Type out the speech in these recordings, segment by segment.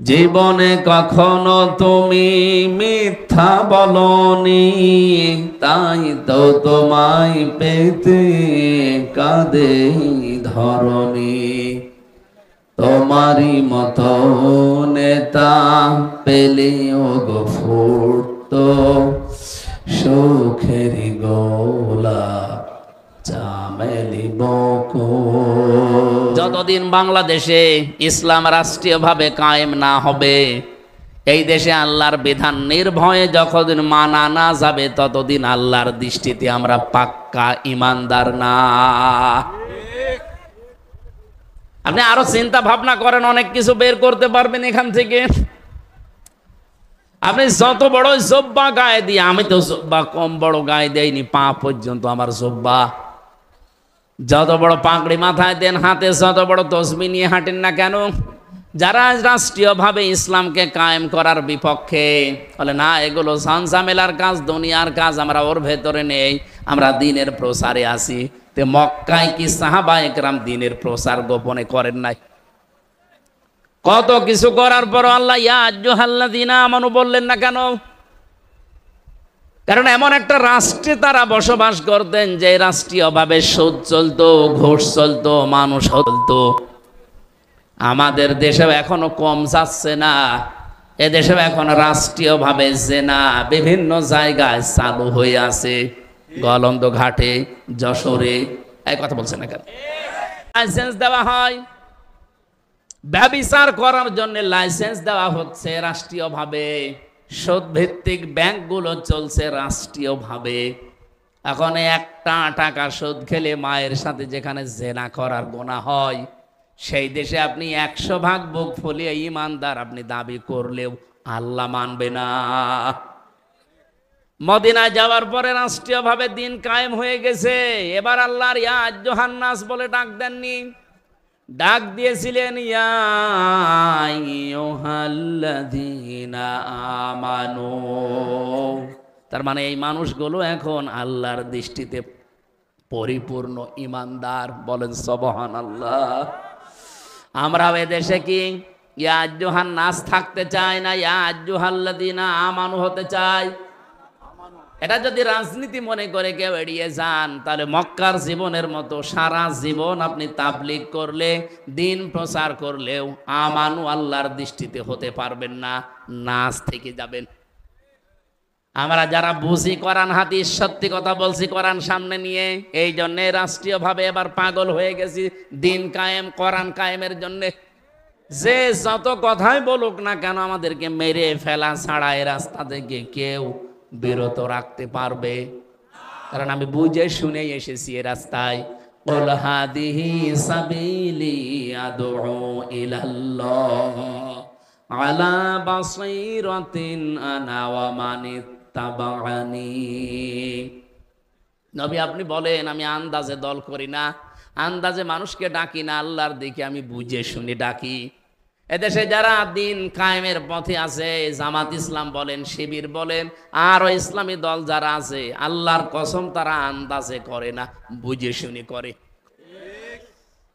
জীবনে কখনো তুমি মিথ্যা বলনি, তাই তো তোমায় পেতে কাঁদে ধরনি। তোমারই মতো নেতা পেলেও গো ফুটতো সুখেরই গোলা চামেলি বকো। যতদিন বাংলাদেশে ইসলাম রাষ্ট্রীয়ভাবে কায়েম না হবে, এই দেশে আল্লাহর বিধান নির্ভয়ে যতদিন মানা না যাবে, ততদিন আল্লাহর দৃষ্টিতে আমরা পাক্কা ইমানদার না। আপনি আরো চিন্তা ভাবনা করেন, অনেক কিছু বের করতে পারবেন এখান থেকে। আপনি যত বড় জব্বা গায়ে দিয়ে, আমি তো জব্বা কম বড় গায়ে দেয়নি, পা পর্যন্ত আমার জব্বা। যত বড় পাগড়ি মাথায় দেন, হাতে যত বড় তসবি নিয়ে হাঁটেন না কেন, যারা রাষ্ট্রীয়ভাবে ইসলামকে কায়েম করার বিপক্ষে বলে না, এগুলো ঝামেলার কাজ, দুনিয়ার কাজ, আমরা ওর ভেতরে নেই, আমরা দিনের প্রচারে আছি। তে মক্কায় কি সাহাবা একরাম দিনের প্রচার গোপনে করেন নাই? কত কিছু করার পর আল্লাহ ইয়া আইয়ুহাল্লাযীনা আমানু বললেন না কেন? কারণ এমন একটা রাষ্ট্রে তারা বসবাস করতেন যে রাষ্ট্রীয়ভাবে সুদ চলতো, ঘুষ চলতো, মানুষ চলতো। আমাদের দেশেও এখনো কম যাচ্ছে না, এদেশেও এখন রাষ্ট্রীয়ভাবে জেনা বিভিন্ন জায়গায় চালু হয়ে আছে। গলন্দ ঘাটে, যশোরে, এই কথা বলছে না কেন? লাইসেন্স দেওয়া হয়, ব্যভিচার করার জন্য লাইসেন্স দেওয়া হচ্ছে রাষ্ট্রীয়ভাবে। সুদ ভিত্তিক ব্যাংকগুলো চলছে রাষ্ট্রীয়ভাবে। এখন একটা টাকা সুদ খেলে মায়ের সাথে যেখানে জেনা করার গুনাহ হয়, সেই দেশে আপনি 100 ভাগ বুক ফুলিয়ে ইমানদার আপনি দাবি করলেও আল্লাহ মানবে না। মদিনায় যাওয়ার পরে রাষ্ট্রীয়ভাবে দিন কায়েম হয়ে গেছে। এবার আল্লাহর ইয়া আইয়ুহান নাস বলে ডাক দেননি, ডাক দিয়েছিলেন ইয়া আইয়ুহাল্লাযীনা আমানু। তার মানে এই মানুষগুলো এখন আল্লাহর দৃষ্টিতে পরিপূর্ণ ইমানদার। বলেন সুবহানাল্লাহ। আমরা এদেশে কি ইয়া আইয়ুহান নাস থাকতে চাই না ইয়া আইয়ুহাল্লাযীনা আমানু হতে চাই? এটা যদি রাজনীতি মনে করে কেউ এড়িয়ে যান, তাহলে মক্কার জীবনের মতো সারা জীবন আপনি তাবলীগ করলে, দিন প্রচার করলেও আমানু আল্লাহর দৃষ্টিতে হতে পারবেন না, নাচ থেকে যাবেন। আমরা যারা বুঝি কোরআন হাদিস, সত্যি কথা বলছি কোরআন সামনে নিয়ে, এই জন্যে রাষ্ট্রীয়ভাবে এবার পাগল হয়ে গেছি দিন কায়েম, কোরআন কায়েমের জন্যে। যে যত কথাই বলুক না কেন, আমাদেরকে মেরে ফেলা ছাড়া এই রাস্তা থেকে কেউ বিরত রাখতে পারবে? কারণ আমি বুঝে শুনে এসেছি এ রাস্তায়। কুল হাদিহি সাবিলি আদউ ইলাল্লাহ আলা বাসীরাতিন আনা ওয়া মানিত্তাবা'আনি। নবী আপনি বলেন, আমি আন্দাজে দল করি না, আন্দাজে মানুষকে ডাকি না, আল্লাহর দিকে আমি বুঝে শুনে ডাকি। এদেশে যারা দিন কায়েমের পথে আছে, জামাত ইসলাম বলেন, শিবির বলেন, আরো ইসলামী দল যারা আছে, আল্লাহর কসম তারা আন্দাজে করে না, বুঝে শুনে করে।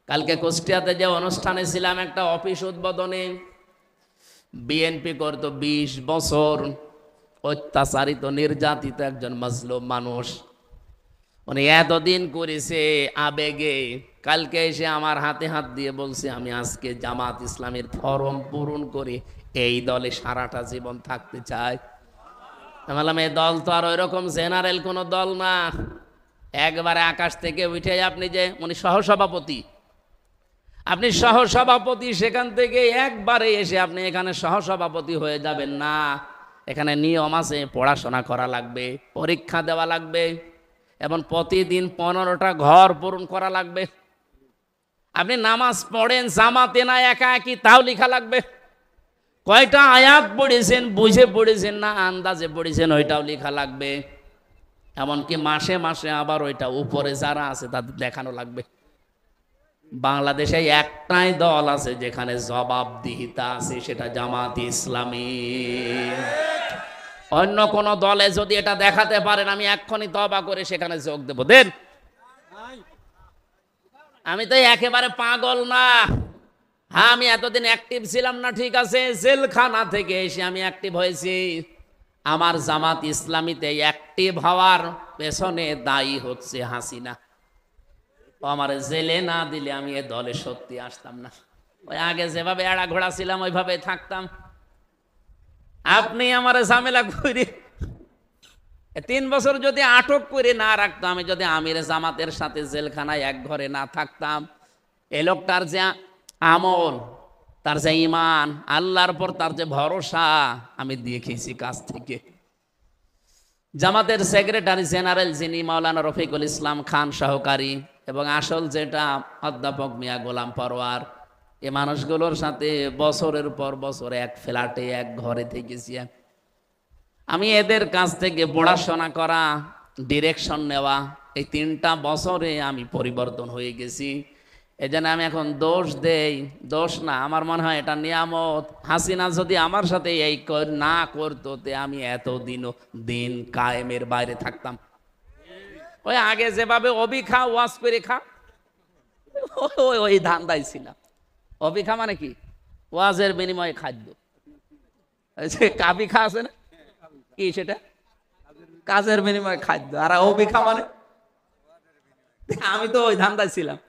কালকে কুষ্টিয়াতে যে অনুষ্ঠানে ছিলাম, একটা অফিস উদ্বোধনে, বিএনপি করত 20 বছর অত্যাচারিত নির্যাতিত একজন মাজলুম মানুষ, উনি এতদিন করেছে আবেগে। কালকে এসে আমার হাতে হাত দিয়ে বলছে, আমি আজকে জামাত ইসলামের ফরম পূরণ করে এই দলে সারাটা জীবন থাকতে চাই। আমি বললাম, এই দল তো আর ওই রকম জেনারেল কোনো দল না, একবারে আকাশ থেকে উঠে আপনি যে উনি সহসভাপতি, আপনি সহসভাপতি, সেখান থেকে একবারে এসে আপনি এখানে সহসভাপতি হয়ে যাবেন না। এখানে নিয়ম আছে, পড়াশোনা করা লাগবে, পরীক্ষা দেওয়া লাগবে, এবং প্রতিদিন 15টা ঘর পূরণ করা লাগবে। আপনি নামাজ পড়েন জামাতে না একা একই, তাও লেখা লাগবে। কয়টা আয়াত পড়েছেন, বুঝে পড়েছেন না আন্দাজে পড়েছেন, ওইটাও লেখা লাগবে। এমনকি মাসে মাসে আবার ওইটা উপরে যারা আছে তাদের দেখানো লাগবে। বাংলাদেশে একটাই দল আছে যেখানে জবাবদিহিতা আছে, সেটা জামাত ইসলামী। অন্য কোন দলে যদি এটা দেখাতে পারেন, আমি এক্ষুনি তওবা করে সেখানে যোগ দেব। দেন, আমি তো একেবারে পাগল না, হ্যাঁ, আমি এতদিন অ্যাক্টিভ ছিলাম না, ঠিক আছে, জেলখানা থেকে এসে আমি অ্যাক্টিভ হয়েছি। আমার জামাত ইসলামীতে অ্যাক্টিভ হওয়ার পেছনে দায়ী হচ্ছে হাসিনা। ও আমার জেলে না দিলে আমি এ দলে সত্যি আসতাম না। ওই আগে যেভাবে এড়া ঘোড়া ছিলাম ওইভাবে থাকতাম। আপনি আমার ঝামেলা করে 3 বছর যদি আটক করে না রাখতাম, আমি যদি আমির জামাতের সাথে জেলখানায় এক ঘরে না থাকতাম, এ লোকটার যে আমল, তার যে ইমান, আল্লাহর পর তার যে ভরসা আমি দেখেছি কাছ থেকে। জামাতের সেক্রেটারি জেনারেল যিনি মাওলানা রফিকুল ইসলাম খান সহকারী, এবং আসল যেটা অধ্যাপক মিয়া গোলাম পরোয়ার, এ মানুষগুলোর সাথে বছরের পর বছর এক ফ্ল্যাটে এক ঘরে থেকেছি। আমি এদের কাছ থেকে পড়াশোনা করা, ডিরেকশন নেওয়া, এই 3টা বছরে আমি পরিবর্তন হয়ে গেছি। এজন্য আমি এখন দোষ দেই, দোষ না, আমার মনে হয় এটা নিয়ামত। হাসিনা যদি আমার সাথে এই না করতো, তে আমি এতদিনও দিন কায়েমের বাইরে থাকতাম। ওই আগে যেভাবে অবি খা ওয়াজ করে খা, ওই ধান্দাই ছিলাম। অবি খা মানে কি? ওয়াজের বিনিময়ে খাদ্য। কাবি খা আছে না, কি সেটা? কাজের বিনিময়ে খাদ্য। আর অবি খা মানে আমি তো ওই ধান্দায় ছিলাম।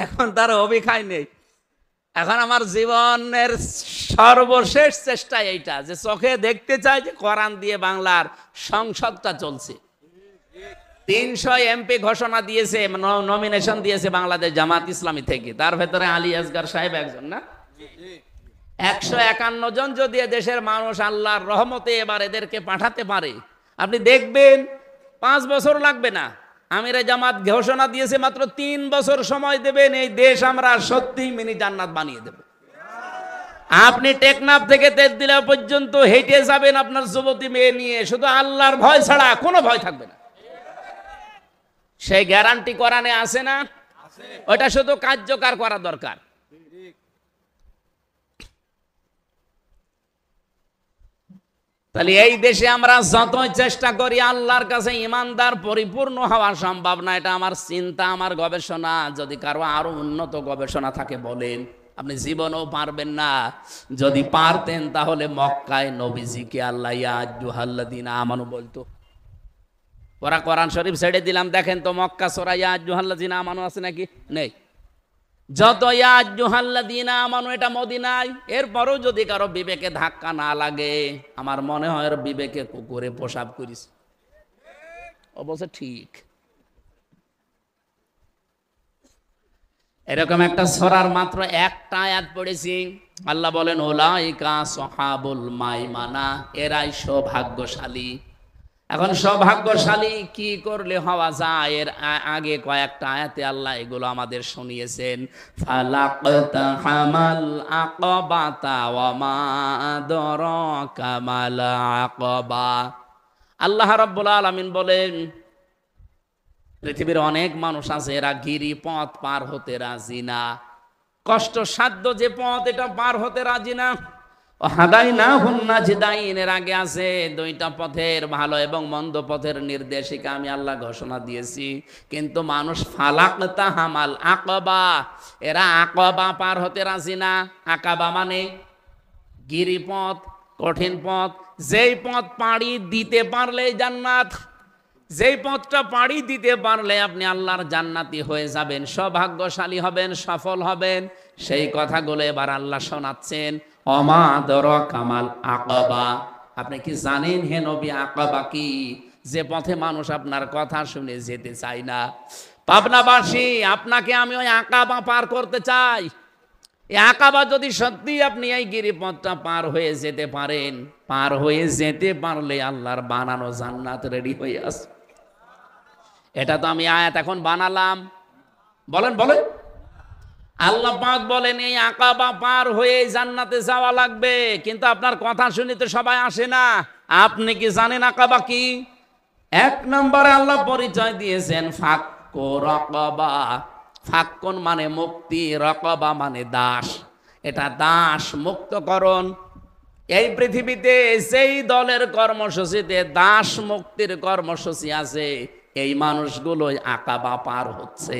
এখন তার অভিখাই নেই। এখন আমার জীবনের সর্বশেষ চেষ্টা এইটা, যে চোখে দেখতে চাই যে কোরআন দিয়ে বাংলার সংসদটা চলছে। 300 এমপি ঘোষণা দিয়েছে, নমিনেশন দিয়েছে বাংলাদেশ জামাত ইসলামী থেকে, তার ভেতরে আলী আসগার সাহেব একজন না। 151 জন যদি দেশের মানুষ আল্লাহর রহমতে এবার এদেরকে পাঠাতে পারে, আপনি দেখবেন 5 বছর লাগবে না। আমিরে জামাত ঘোষণা দিয়েছে মাত্র 3 বছর সময় দেবেন, এই দেশ আমরা সত্যিই মিনি জান্নাত বানিয়ে দেব। আপনি টেকনাফ থেকে তেজদিলা পর্যন্ত হেঁটে যাবেন আপনার যুবতী মেয়ে নিয়ে, শুধু আল্লাহর ভয় ছাড়া কোনো ভয় থাকবে না। সেই গ্যারান্টি কোরআনে আছে না? ওটা শুধু কার্যকর করা দরকার। তাহলে এই দেশে আমরা যতই চেষ্টা করি আল্লাহর কাছে ইমানদার পরিপূর্ণ হওয়া সম্ভব না। এটা আমার চিন্তা, আমার গবেষণা। যদি কারো আরো উন্নত গবেষণা থাকে বলেন, আপনি জীবনেও পারবেন না। যদি পারতেন তাহলে মক্কায় নবীজিকে আল্লাহ ইয়া আইয়ুহাল্লাযীনা আমানু বলতো। ওরা কোরআন শরীফ ছেড়ে দিলাম, দেখেন তো মক্কা সূরা ইয়া আইয়ুহাল্লাযীনা আমানু আছে নাকি? নেই। যত ইয়া আইয়ুহাল্লাযীনা আমানু এটা মদিনায়। এরপরও যদি কারো বিবেকে ধাক্কা না লাগে, আমার মনে হয় ওর বিবেকে কুকুরে পেশাব করিস। অবশ্য ঠিক। এরকম একটা সূরার মাত্র একটা আয়াত পড়েছি। আল্লাহ বলেন উলাইকা সাহাবুল মাইমানা, এরাই সৌভাগ্যশালী। এখন সৌভাগ্যশালী কি করলে হওয়া যায়, এর আগে কয়েকটা আয়াতে আল্লাহ এগুলো আমাদের শুনিয়েছেন। ফালাকতাহামাল আকাবাতা ওয়া মা আদরাকা মাল আকাবা। আল্লাহ রাব্বুল আলামিন বলেন, পৃথিবীর অনেক মানুষ আছে এরা গিরিপথ পার হতে রাজি না। কষ্টসাধ্য যে পথ এটা পার হতে রাজি না। হাদাইনাহুন নাজদাইন, এর আগে আছে 2টা পথের, ভালো এবং মন্দ পথের নির্দেশিকা আমি আল্লাহ ঘোষণা দিয়েছি। কিন্তু মানুষ ফালাকতাহামাল আকাবা, এরা আকাবা পার হতে রাজি না। আকাবা মানে গিরিপথ, কঠিন পথ। যেই পথ পাড়ি দিতে পারলে জান্নাত, যেই পথটা পাড়ি দিতে পারলে আপনি আল্লাহর জান্নাতি হয়ে যাবেন, সৌভাগ্যশালী হবেন, সফল হবেন। সেই কথাগুলো এবার আল্লাহ শোনাচ্ছেন। ওমা আদরাকা মাল আকাবা, আপনি কি জানেন হে নবী আকাবা কি? যে পথে মানুষ আপনার কথা শুনে যেতে চায় না। পাবনাবাসী, আপনাকে আমি ওই আকাবা পার করতে চাই। এই আকাবা যদি সত্যি আপনি এই গিরিপথটা পার হয়ে যেতে পারেন, পার হয়ে যেতে পারলে আল্লাহর বানানো জান্নাত রেডি হয়ে আছে। এটা তো আমি আয়াত এখন বানালাম। বলেন বলেন। আল্লাহ পাক বলেন এই আকাবা পার হয়ে জান্নাতে যাওয়া লাগবে, কিন্তু আপনার কথা শুনিতে সবাই আসে না। আপনি কি জানেন আকাবা কি? 1 নম্বরে আল্লাহ পরিচয় দিয়েছেন ফাক্কু রাকাবা। ফাক্কুন মানে মুক্তি, রাকাবা মানে দাস। এটা দাস মুক্তকরণ। এই পৃথিবীতে যেই দলের কর্মসূচিতে দাস মুক্তির কর্মসূচি আছে, এই মানুষগুলোই আকাবা পার হচ্ছে।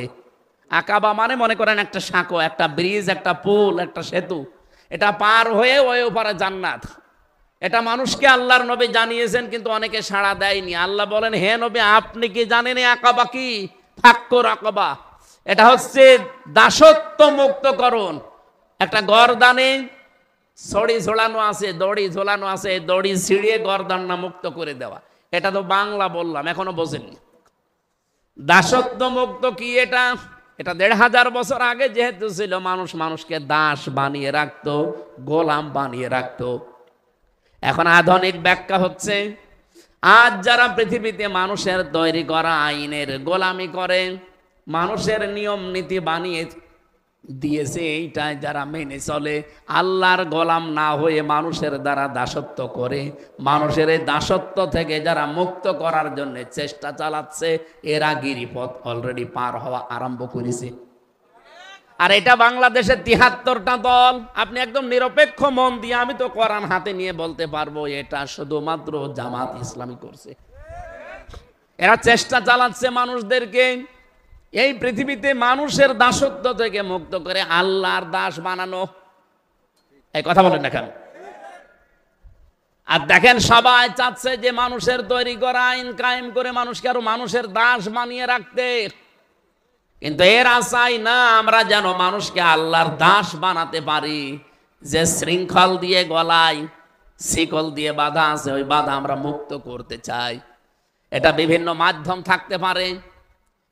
আকাবা মানে মনে করেন একটা সাঁকো, একটা ব্রিজ, একটা পুল, একটা সেতু। এটা পার হয়ে ওই ওপারে জান্নাত। এটা মানুষকে আল্লাহর নবী জানিয়েছেন, কিন্তু অনেকে সাড়া দেয়নি। আল্লাহ বলেন, হে নবী, আপনি কি জানেন আকাবা কি? ফাক্কুর আকাবা, এটা হচ্ছে দাসত্ব মুক্তকরণ। একটা গর্দানে ছড়ি ঝোলানো আছে, দড়ি ঝোলানো আছে, দড়ি ছিঁড়িয়ে গর্দানটা মুক্ত করে দেওয়া। এটা তো বাংলা বললাম, এখনো বোঝেননি। দাসত্ব মুক্ত কি এটা? এটা ১৫০০ বছর আগে যেহেতু ছিল, মানুষ মানুষকে দাস বানিয়ে রাখতো, গোলাম বানিয়ে রাখতো। এখন আধুনিক ব্যাখ্যা হচ্ছে, আজ যারা পৃথিবীতে মানুষের তৈরি করা আইনের গোলামি করে, মানুষের নিয়ম নীতি বানিয়ে দিয়েছে, এইটাই যারা মেনে চলে, আল্লাহর গোলাম না হয়ে মানুষের দ্বারা দাসত্ব করে, মানুষের এই দাসত্ব থেকে যারা মুক্ত করার জন্য চেষ্টা চালাচ্ছে, এরা গিরিপথ অলরেডি পার হওয়া আরম্ভ করেছে। আর এটা বাংলাদেশের ৭৩টা দল। আপনি একদম নিরপেক্ষ মন দিয়ে, আমি তো কোরআন হাতে নিয়ে বলতে পারবো, এটা শুধুমাত্র জামাত ইসলামী করছে। এরা চেষ্টা চালাচ্ছে মানুষদেরকে এই পৃথিবীতে মানুষের দাসত্ব থেকে মুক্ত করে আল্লাহর দাস বানানো। এই কথা বলেন না কেন? আর দেখেন, সবাই চাচ্ছে যে মানুষের তৈরি করা আইন কায়েম করে মানুষকে আরো মানুষের দাস বানিয়ে রাখতে। কিন্তু এরা চাই না আমরা যেন মানুষকে আল্লাহর দাস বানাতে পারি। যে শৃঙ্খল দিয়ে গলায় শিকল দিয়ে বাঁধা আছে, ওই বাঁধা আমরা মুক্ত করতে চাই। এটা বিভিন্ন মাধ্যম থাকতে পারে,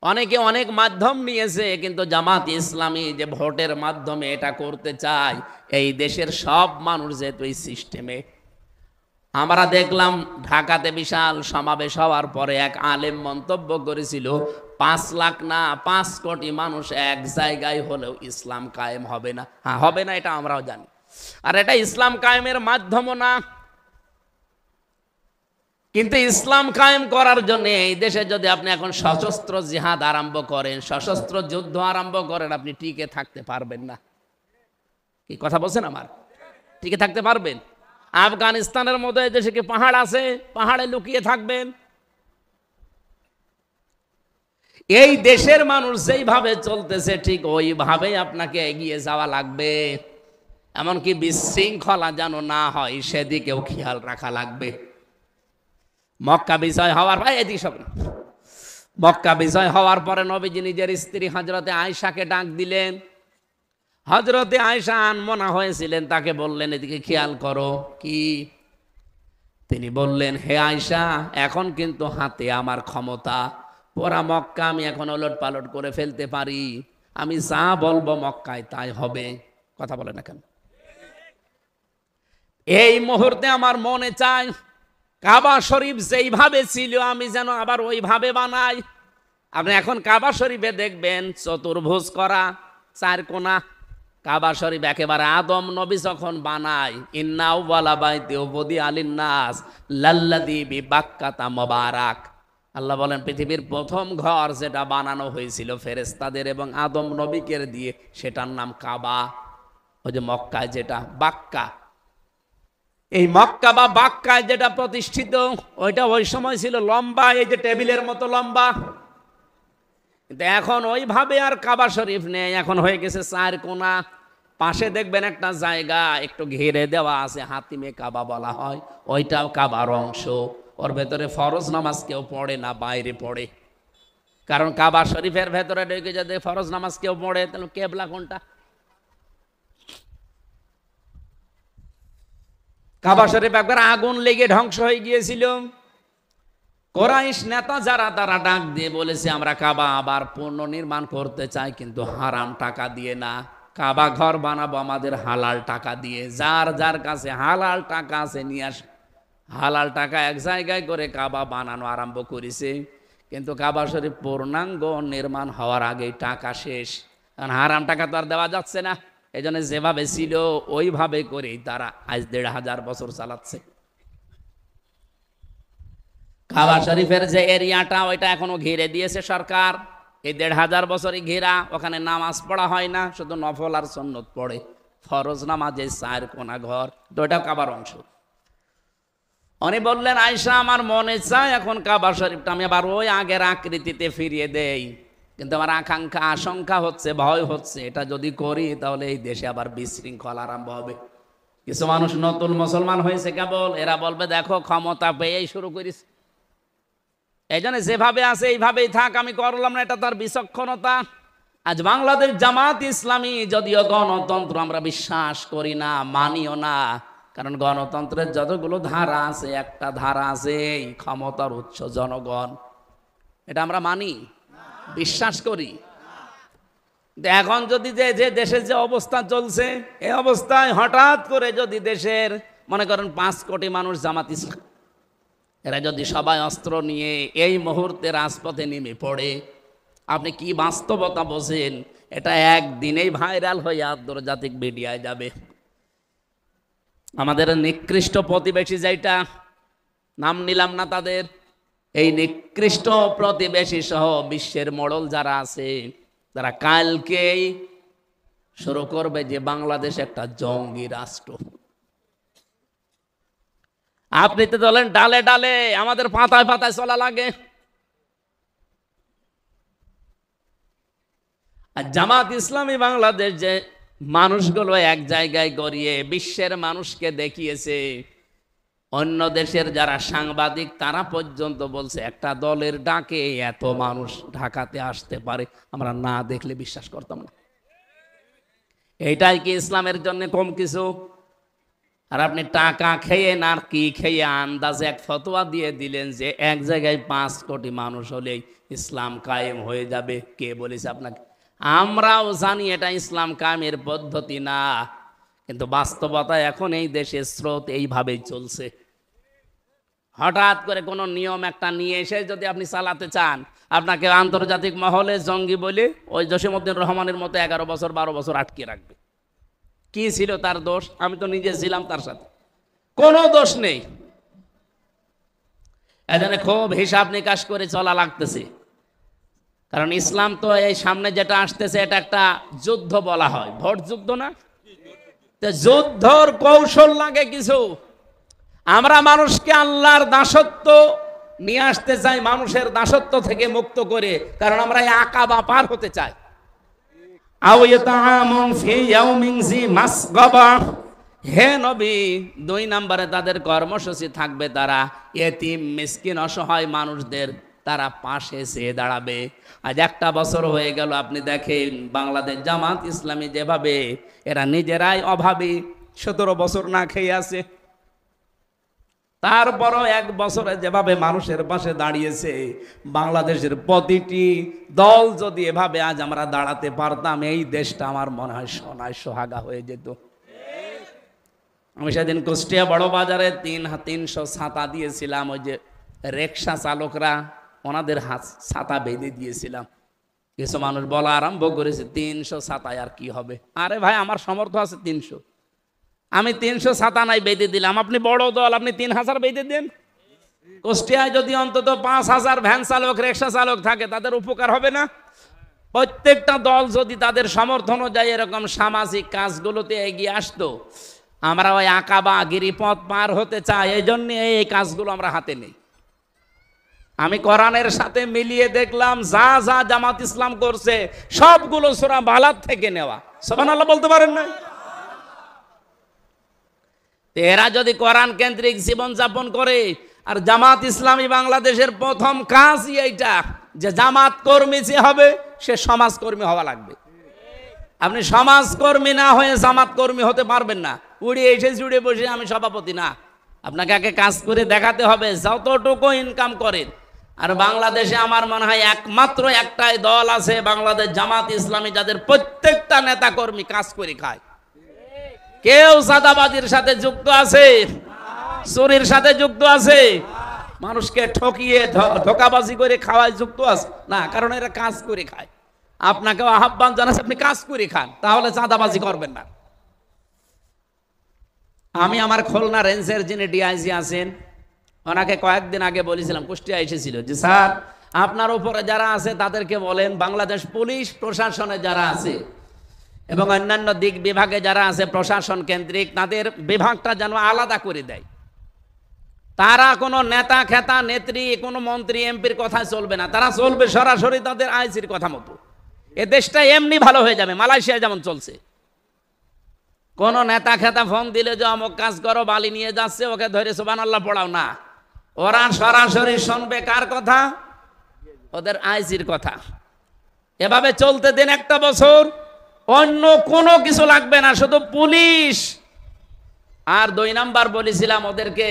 অনেকে অনেক মাধ্যম নিয়েছে, কিন্তু জামাত ইসলামী যে ভোটের মাধ্যমে এটা করতে চায়, এই দেশের সব মানুষ যেহেতু এই সিস্টেমে। আমরা দেখলাম ঢাকাতে বিশাল সমাবেশ হওয়ার পরে এক আলেম মন্তব্য করেছিল, ৫ লাখ না ৫ কোটি মানুষ এক জায়গায় হলেও ইসলাম কায়েম হবে না। হ্যাঁ, হবে না, এটা আমরাও জানি। আর এটা ইসলাম কায়েমের মাধ্যমও না। কিন্তু ইসলাম কায়েম করার জন্য এই দেশে যদি আপনি এখন সশস্ত্র জিহাদ আরম্ভ করেন, সশস্ত্র যুদ্ধ আরম্ভ করেন, আপনি টিকে থাকতে পারবেন না। কি কথা বলছেন আমার? টিকে থাকতে পারবেন? আফগানিস্তানের মতো এই দেশে কি পাহাড় আছে? পাহাড়ে লুকিয়ে থাকবেন? এই দেশের মানুষ যেইভাবে চলতেছে, ঠিক ওইভাবেই আপনাকে এগিয়ে যাওয়া লাগবে। এমনকি বিশৃঙ্খলা যেন না হয়, সেদিকেও খেয়াল রাখা লাগবে। মক্কা বিজয় হওয়ার পরে, এদিকে সব মক্কা বিজয় হওয়ার পরে নবীজি নিজের স্ত্রী হযরতে আয়েশাকে ডাক দিলেন। হযরতে আয়েশা আনমনা হয়েছিলেন, তাকে বললেন, এদিকে খেয়াল করো। কি? তিনি বললেন, হে আয়েশা, এখন কিন্তু হাতে আমার ক্ষমতা, পুরা মক্কা আমি এখন ওলট পালট করে ফেলতে পারি। আমি যা বলবো মক্কায় তাই হবে। কথা বলে না কেন? এই মুহূর্তে আমার মনে চায় কাবা শরীফ যেইভাবে ছিল আমি যেন আবার ওইভাবে বানাই। আপনি এখন কাবা শরীফে দেখবেন চতুর্ভুজ করা, 4 কোণা। কাবা শরীফ একেবারে আদম নবী যখন বানায়, ইন্না আউওয়ালা বাইতি উযিআ লিন-নাস লাল্লাযী বিবাক্কাতা মুবারাক। আল্লাহ বলেন, পৃথিবীর প্রথম ঘর যেটা বানানো হয়েছিল ফেরেশতাদের এবং আদম নবীকে দিয়ে, সেটার নাম কাবা। ওই যে মক্কায় যেটা বাক্কা, এই মক্কা বা বাক্কায় যেটা প্রতিষ্ঠিত, ওইটা ওই সময় ছিল লম্বা, এই যে টেবিলের মতো লম্বা। কিন্তু এখন ওইভাবে আর কাবা শরীফ নেই, এখন হয়ে গেছে 4 কোণা। পাশে দেখবেন একটা জায়গা একটু ঘিরে দেওয়া আছে, হাতিমে কাবা বলা হয়, ওইটাও কাবার অংশ। ওর ভেতরে ফরজ নামাজ কেউ পড়ে না, বাইরে পড়ে। কারণ কাবা শরীফের ভেতরে ঢুকে যদি ফরজ নামাজ কেউ পড়ে, তাহলে কেবলা কোনটা? কাবা শরীফ একবার আগুন লেগে ধ্বংস হয়ে গিয়েছিল। কুরাইশ নেতা যারা, তারা ডাক দিয়ে বলেছে, আমরা কাবা আবার পুনর্নির্মাণ করতে চাই, কিন্তু হারাম টাকা দিয়ে না। কাবা ঘর বানাবো আমাদের হালাল টাকা দিয়ে। যার যার কাছে হালাল টাকা আছে নিয়ে আস। হালাল টাকা এক জায়গায় করে কাবা বানানো আরম্ভ করেছে। কিন্তু কাবা শরীফ পূর্ণাঙ্গ নির্মাণ হওয়ার আগেই টাকা শেষ। কারণ হারাম টাকা তো আর দেওয়া যাচ্ছে না। এই জন্য যেভাবে ছিল ওইভাবে করেই তারা আজ ১৫০০ বছর চালাচ্ছে। কাবা শরীফের যে এরিয়াটা, ওইটা এখনো ঘিরে দিয়েছে সরকার। এই ১৫০০ বছরই ঘেরা। ওখানে নামাজ পড়া হয় না, শুধু নফল আর সুন্নত পড়ে। ফরজ নামাজে 4 কোণা ঘর, তো ওইটাও কাবার অংশ। উনি বললেন, আয়েশা, আমার মনে চায় এখন কাবা শরীফটা আমি আবার ওই আগের আকৃতিতে ফিরিয়ে দেই। কিন্তু আমার আকাঙ্ক্ষা আশঙ্কা হচ্ছে, ভয় হচ্ছে, এটা যদি করি তাহলে এই দেশে আবার বিশৃঙ্খলা আরম্ভ হবে। কিছু মানুষ নতুন মুসলমান হয়েছে কেবল, এরা বলবে দেখো ক্ষমতা পেয়েই শুরু করিস, এই জন্য যেভাবে আছে এইভাবেই থাক, আমি করলাম না, এটা তার বিচক্ষণতা। আজ বাংলাদেশ জামাত ইসলামী যদিও গণতন্ত্র আমরা বিশ্বাস করি না, মানিও না, কারণ গণতন্ত্রের যতগুলো ধারা আছে একটা ধারা আছে এই ক্ষমতার উৎস জনগণ, এটা আমরা মানি, বিশ্বাস করি। এখন যদি যে দেশের যে অবস্থা চলছে, এই অবস্থায় হঠাৎ করে যদি দেশের মনে করেন 5 কোটি মানুষ জামাত ইসলাম, এরা যদি সবাই অস্ত্র নিয়ে এই মুহূর্তে রাজপথে নেমে পড়ে, আপনি কি বাস্তবতা বোঝেন? এটা একদিনেই ভাইরাল হয়ে আন্তর্জাতিক মিডিয়ায় যাবে। আমাদের নিকৃষ্ট প্রতিবেশী, যেটা নাম নিলাম না তাদের, এই নিকৃষ্ট প্রতিবেশী সহ বিশ্বের মোড়ল যারা আছে, তারা কালকেই শুরু করবে যে বাংলাদেশ একটা জঙ্গি রাষ্ট্র। আপনি তো বলেন ডালে ডালে, আমাদের পাতায় পাতায় চলা লাগে। আর জামাত ইসলামী বাংলাদেশ যে মানুষগুলো এক জায়গায় গড়িয়ে বিশ্বের মানুষকে দেখিয়েছে, অন্য দেশের যারা সাংবাদিক তারা পর্যন্ত বলছে একটা দলের ডাকে এত মানুষ ঢাকাতে আসতে পারে, আমরা না দেখলে বিশ্বাস করতাম না। এইটাই কি ইসলামের জন্য কম কিছু? আর আপনি টাকা খেয়ে না কি খেয়ে আন্দাজে এক ফতোয়া দিয়ে দিলেন যে এক জায়গায় 5 কোটি মানুষ হলেই ইসলাম কায়েম হয়ে যাবে। কে বলেছে আপনাকে? আমরাও জানি এটা ইসলাম কায়েমের পদ্ধতি না, কিন্তু বাস্তবতায় এখন এই দেশের স্রোত এইভাবেই চলছে। হঠাৎ করে কোনো নিয়ম একটা নিয়ে এসে যদি আপনি চালাতে চান, আপনাকে আন্তর্জাতিক মহলে জঙ্গি বলে ওই জসিমউদ্দিন রহমানের মতো 11 বছর 12 বছর আটকে রাখবে। কি ছিল তার দোষ? আমি তো নিজে ছিলাম তার সাথে, কোনো দোষ নেই। এজন্য খুব হিসাব নিকাশ করে চলা লাগতেছে, কারণ ইসলাম তো এই সামনে যেটা আসতেছে এটা একটা যুদ্ধ বলা হয়, ভোট যুদ্ধ না, যুদ্ধর কৌশল লাগে কিছু। আমরা মানুষকে আল্লাহর দাসত্ব নিয়ে আসতে চাই, মানুষের দাসত্ব থেকে মুক্ত করে, কারণ আমরা এই আকাবা পার হতে চাই। হে নবী, 2 নম্বরে তাদের কর্মসূচি থাকবে তারা এতিম মিসকিন অসহায় মানুষদের তারা পাশে চেয়ে দাঁড়াবে। আজ 1 বছর হয়ে গেল, আপনি দেখেন বাংলাদেশ জামাত ইসলামী যেভাবে এরা নিজেরাই অভাবী, 17 বছর না খেয়ে আছে, তারপরও 1 বছরে যেভাবে মানুষের পাশে দাঁড়িয়েছে, বাংলাদেশের প্রতিটি দল যদি এভাবে আজ আমরা দাঁড়াতে পারতাম, এই দেশটা আমার মনে হয় সোনায় সোহাগা হয়ে যেত। আমি সেদিন কুষ্টিয়া বড় বাজারে 300 ছাতা দিয়েছিলাম, ওই যে রিক্সা চালকরা ওনাদের হাত ছাতা বেঁধে দিয়েছিলাম। কিছু মানুষ বলা আরম্ভ করেছে 300 ছাতায় আর কি হবে। আরে ভাই, আমার সামর্থ্য আছে 300, আমি 300 ছাতা নাই বেঁধে দিলাম, আপনি বড় দল, আপনি 3000 বেঁধে দেন। কুষ্টিয়ায় যদি অন্তত 5000 ভ্যান চালক রিক্সা চালক থাকে, তাদের উপকার হবে না? প্রত্যেকটা দল যদি তাদের সমর্থন অনুযায়ী এরকম সামাজিক কাজগুলোতে এগিয়ে আসতো, আমরা ওই আকাবা গিরিপথ পার হতে চাই, এই জন্য এই কাজগুলো আমরা হাতে নেই। আমি কোরআনের সাথে মিলিয়ে দেখলাম যা যা জামাত ইসলাম করছে সবগুলো সূরা বালাদ থেকে নেওয়া। সুবহানাল্লাহ বলতে পারেন না? এরা যদি কোরআন কেন্দ্রিক জীবন যাপন করে, আর জামাত ইসলামী বাংলাদেশের প্রথম কাজই এইটা যে জামাত কর্মী যে হবে সে সমাজকর্মী হওয়া লাগবে। আপনি সমাজকর্মী না হয়ে জামাত কর্মী হতে পারবেন না। উড়ে এসে জুড়ে বসে আমি সভাপতি না, আপনাকে আগে কাজ করে দেখাতে হবে যতটুকু ইনকাম করেন। আর বাংলাদেশে আমার মনে হয় একমাত্র একটাই দল আছে বাংলাদেশ জামাত ইসলামী, যাদের প্রত্যেকটা নেতা কর্মী কাজ করে খায়। কেউ চাঁদাবাজির সাথে যুক্ত আছে, চুরির সাথে যুক্ত আছে, মানুষকে ঠকিয়ে ধোঁকাবাজি করে খাওয়ায় যুক্ত আছে না, কারণ এরা কাজ করে খায়। আপনাকেও আহ্বান জানাচ্ছি, আপনি কাজ করে খান, তাহলে চাঁদাবাজি করবেন না। আমি আমার খুলনা রেঞ্জের যিনি ডিআইজি আছেন, ওনাকে কয়েকদিন আগে বলেছিলাম, কুষ্টিয়া এসেছিল, যে স্যার আপনার উপরে যারা আছে তাদেরকে বলেন বাংলাদেশ পুলিশ প্রশাসনে যারা আছে এবং অন্যান্য দিক বিভাগে যারা আছে প্রশাসন কেন্দ্রিক, তাদের বিভাগটা যেন আলাদা করে দেয়। তারা কোনো নেতা খেতা নেত্রী কোনো মন্ত্রী এমপির কথা চলবে না, তারা চলবে সরাসরি তাদের আইসির কথা মতো। এ দেশটা এমনি ভালো হয়ে যাবে, মালয়েশিয়া যেমন চলছে। কোন নেতা খেতা ফোন দিলে যে অমুক কাজ করো, বালি নিয়ে যাচ্ছে, ওকে ধরে সুবহানাল্লাহ পড়াও না, ওরা সরাসরি শুনবে কার কথা? ওদের আইসির কথা। এভাবে চলতে দিন একটা বছর, অন্য কোনো কিছু লাগবে না, শুধু পুলিশ। আর 2 নাম্বার বলেছিলাম ওদেরকে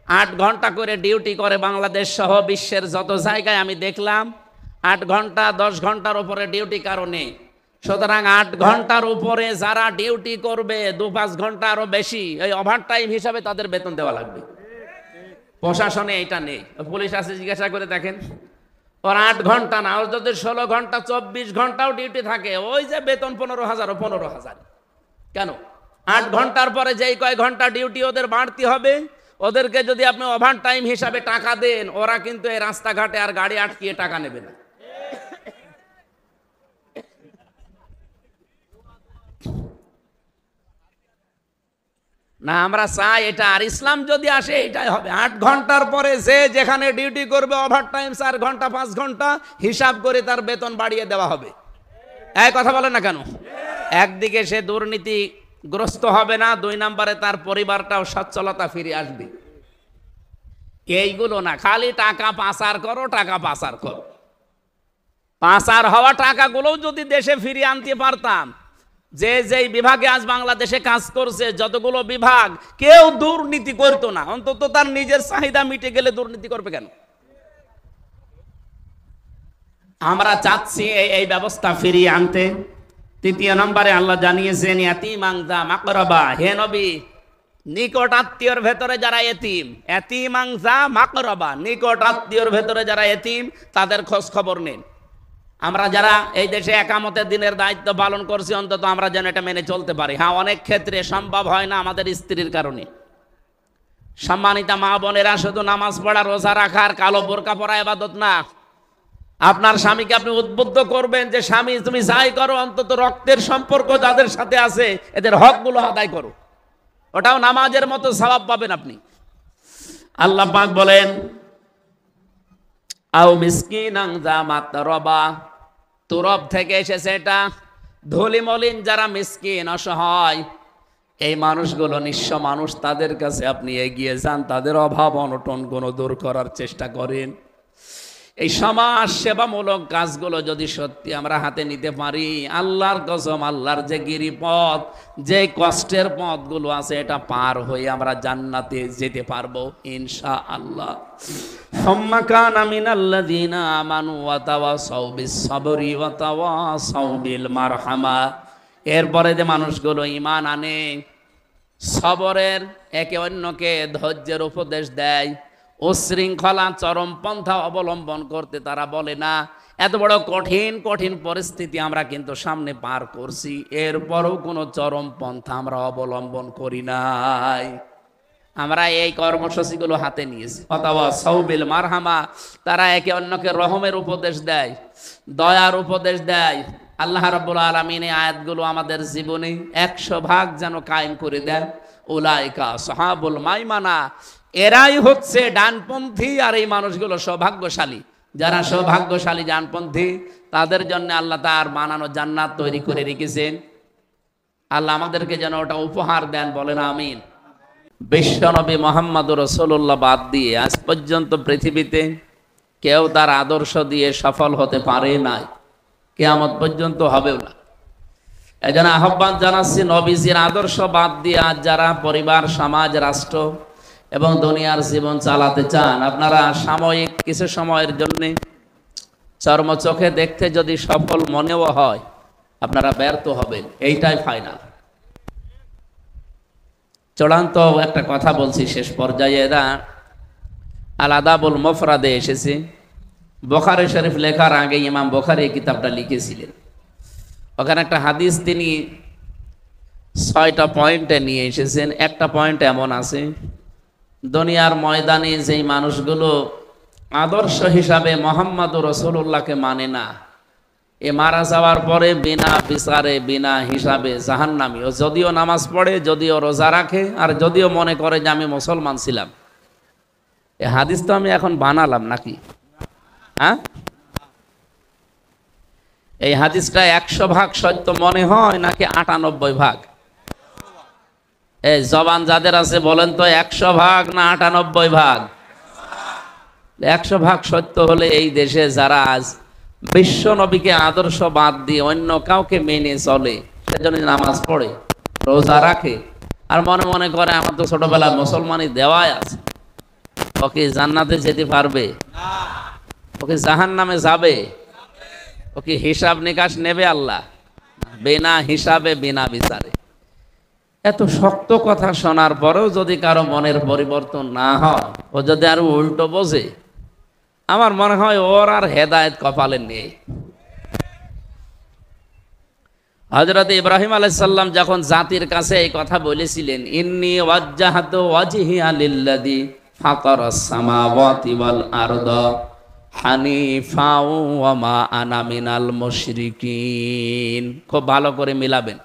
8 ঘন্টা করে ডিউটি করে বাংলাদেশ সহ বিশ্বের যত জায়গায় আমি দেখলাম। 8 ঘন্টা 10 ঘন্টার উপরে ডিউটি কারণে, সুতরাং 8 ঘন্টার উপরে যারা ডিউটি করবে 2-5 ঘন্টা আরো বেশি, এই ওভার টাইম হিসাবে তাদের বেতন দেওয়া লাগবে। প্রশাসনে এটা নেই, পুলিশ আছে জিজ্ঞাসা করে দেখেন। ওর 8 ঘন্টা না, ওর যদি 16 ঘন্টা 24 ঘন্টাও ডিউটি থাকে, ওই যে বেতন 15,000 কেন? 8 ঘন্টার পরে যেই কয় ঘন্টা ডিউটি ওদের বাড়তি হবে, ওদেরকে যদি আপনি ওভার টাইম হিসাবে টাকা দেন, ওরা কিন্তু এই রাস্তাঘাটে আর গাড়ি আটকিয়ে টাকা নেবে না। না, আমরা চাই এটা। আর ইসলাম যদি আসে এটাই হবে। 8 ঘন্টার পরে যে যেখানে ডিউটি করবে ওভার টাইম 4 ঘন্টা 5 ঘন্টা হিসাব করে তার বেতন বাড়িয়ে দেওয়া হবে। এই কথা বলে না কেন? একদিকে সে দুর্নীতিগ্রস্ত হবে না, 2 নম্বরে তার পরিবারটাও সচ্ছলতা ফিরে আসবে। এইগুলো না, খালি টাকা পাচার করো, টাকা পাচার করো। পাচার হওয়া টাকাগুলোও যদি দেশে ফিরিয়ে আনতে পারতাম, যে যেই বিভাগে আজ বাংলাদেশে কাজ করছে যতগুলো বিভাগ, কেউ দুর্নীতি করতো না। অন্তত তার নিজের চাহিদা মিটে গেলে দুর্নীতি করবে কেন? আমরা চাচ্ছি এই ব্যবস্থা ফিরিয়ে আনতে। 3 নম্বরে আল্লাহ জানিয়েছেন ইয়াতীমান যা মাকরাবা, হে নবী নিকট আত্মীয়র ভেতরে যারা এতিম, ইয়াতীমান যা মাকরাবা, নিকট আত্মীয়র ভেতরে যারা এতিম তাদের খোঁজ খবর নেন। আমরা যারা এই দেশে একামতের দিনের দায়িত্ব পালন করছি, অন্তত আমরা যেন এটা মেনে চলতে পারি। হ্যাঁ, অনেক ক্ষেত্রে সম্ভব হয় না আমাদের স্ত্রীর কারণে। সম্মানিতা মা বোনেরা, শুধু নামাজ পড়া, রোজা রাখার, কালো বোরকা পরা ইবাদত না। আপনার স্বামীকে আপনি উদ্বুদ্ধ করবেন যে স্বামী তুমি যাই করো, অন্তত রক্তের সম্পর্ক যাদের সাথে আছে এদের হকগুলো আদায় করো। ওটাও নামাজের মতো সওয়াব পাবেন আপনি। আল্লাহ পাক বলেন আও মিসকিনান যা মাতরাবা, তুরব থেকে এসেছে এটা। ধুলি মলিন যারা মিসকিন, অসহায়, এই মানুষগুলো নিঃস্ব মানুষ, তাদের কাছে আপনি এগিয়ে যান, তাদের অভাব অনটন গুলো দূর করার চেষ্টা করেন। এই সমাজ সেবামূলক কাজগুলো যদি সত্যি আমরা হাতে নিতে পারি, আল্লাহর কসম, আল্লাহর যে গিরিপথ, যে কষ্টের পথগুলো আছে, এটা পার হয়ে আমরা জান্নাতে যেতে পারবো ইনশাআল্লাহ। সুম্মা কানা মিনাল্লাযীনা আমানু ওয়া তাওয়াসাউ বিস-সাবরি ওয়া তাওয়াসাউ বিল মারহামা। এরপরে যে মানুষগুলো ঈমান আনে, সবরের, একে অন্যকে ধৈর্যের উপদেশ দেয়, উশৃঙ্খলা চরমপন্থা অবলম্বন করতে তারা বলে না। এত বড় কঠিন কঠিন পরিস্থিতি আমরা কিন্তু সামনে পার করছি, এরপরও কোনো চরমপন্থা আমরা অবলম্বন করি নাই। আমরা এই কর্মসূচিগুলো হাতে নিয়েছি। অথবা সাউবিল মারহামা, তারা একে অন্যকে রহমের উপদেশ দেয়, দয়ার উপদেশ দেয়। আল্লাহ রাব্বুল আলামিন এই আয়াতগুলো আমাদের জীবনে 100% যেন কায়েম করে দেন। উলাইকা সাহাবুল মাইমানা, এরাই হচ্ছে ডানপন্থী। আর এই মানুষগুলো সৌভাগ্যশালী। যারা সৌভাগ্যশালী ডানপন্থী, তাদের জন্য আল্লাহ তার বানানো জান্নাত তৈরি করে রেখেছেন। আল্লাহ আমাদেরকে যেন ওটা উপহার দেন, বলেন আমিন। বিশ্বনবী মুহাম্মদুর রাসূলুল্লাহ বাদ দিয়ে আজ পর্যন্ত পৃথিবীতে কেউ তার আদর্শ দিয়ে সফল হতে পারে নাই, কিয়ামত পর্যন্ত হবেও না। এজন্য আহ্বান জানাচ্ছি, নবীজির আদর্শ বাদ দিয়ে আজ যারা পরিবার, সমাজ, রাষ্ট্র এবং দুনিয়ার জীবন চালাতে চান, আপনারা সাময়িক কিছু সময়ের জন্য চর্ম চোখে দেখতে যদি সফল মনেও হয়, আপনারা ব্যর্থ হবেন, এইটাই ফাইনাল। চূড়ান্ত একটা কথা বলছি শেষ পর্যায়ে। এরা আল আদাবুল মুফরাদে এসেছে। বুখারী শরীফ লেখার আগে ইমাম বুখারী এই কিতাবটা লিখেছিলেন। ওখানে একটা হাদিস তিনি 6টা পয়েন্টে নিয়ে এসেছেন। একটা পয়েন্ট এমন আছে, দুনিয়ার ময়দানে যেই মানুষগুলো আদর্শ হিসাবে মুহাম্মদুর রাসূলুল্লাহকে মানে না, এ মারা যাওয়ার পরে বিনা বিচারে, বিনা হিসাবে জাহান্নামী। ও যদিও নামাজ পড়ে, যদিও রোজা রাখে, আর যদিও মনে করে যে আমি মুসলমান ছিলাম, এই হাদিস তো আমি এখন বানালাম নাকি? হ্যাঁ, এই হাদিসটা 100 ভাগ সত্য মনে হয় নাকি 98 ভাগ? এই জবান যাদের আছে বলেন তো 100 ভাগ না 98 ভাগ? 100 ভাগ সত্য হলে এই দেশে যারা আজ বিশ্ব নবীকে আদর্শ বাদ দিয়ে অন্য কাউকে মেনে চলে, সেজন্য নামাজ পড়ে, রোজা রাখে, আর মনে মনে করে আমার তো ছোটবেলা মুসলমানই দেওয়াই আছে, ওকে জান্নাতে যেতে পারবে? ওকে জাহান্নামে যাবে? ওকে হিসাব নিকাশ নেবে আল্লাহ? বিনা হিসাবে বিনা বিচারে। এত শক্ত কথা শোনার পরেও যদি কারো মনের পরিবর্তন না হয়, ও যদি আরো উল্টো বোঝে, আমার মনে হয় ওর আর হেদায়েত কপালে নেই। হযরত ইব্রাহিম আলাইহিস সালাম যখন জাতির কাছে এই কথা বলেছিলেন, ইন্নী ওয়াজ্জাহাতু ওয়াজহিয়া লিল্লাযী ফাতারাস সামাওয়াতি ওয়াল আরদা হানিফা ওয়া মা আনা মিনাল মুশরিকিন, খুব ভালো করে মিলাবেন।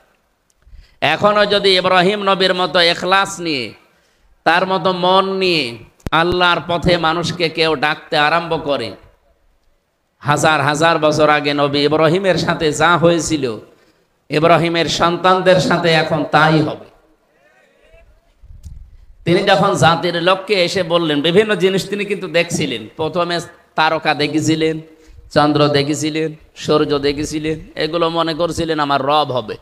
এখনো যদি ইব্রাহিম নবীর মতো ইখলাস নিয়ে, তার মতো মন নিয়ে আল্লাহর পথে মানুষকে কেউ ডাকতে আরম্ভ করে, হাজার হাজার বছর আগে নবী ইব্রাহিমের সাথে যা হয়েছিল, ইব্রাহিমের সন্তানদের সাথে এখন তাই হবে। তিনি যখন জাতির লক্ষ্যে এসে বললেন, বিভিন্ন জিনিস তিনি কিন্তু দেখছিলেন। প্রথমে তারকা দেখেছিলেন, চন্দ্র দেখেছিলেন, সূর্য দেখেছিলেন, এগুলো মনে করছিলেন আমার রব হবে।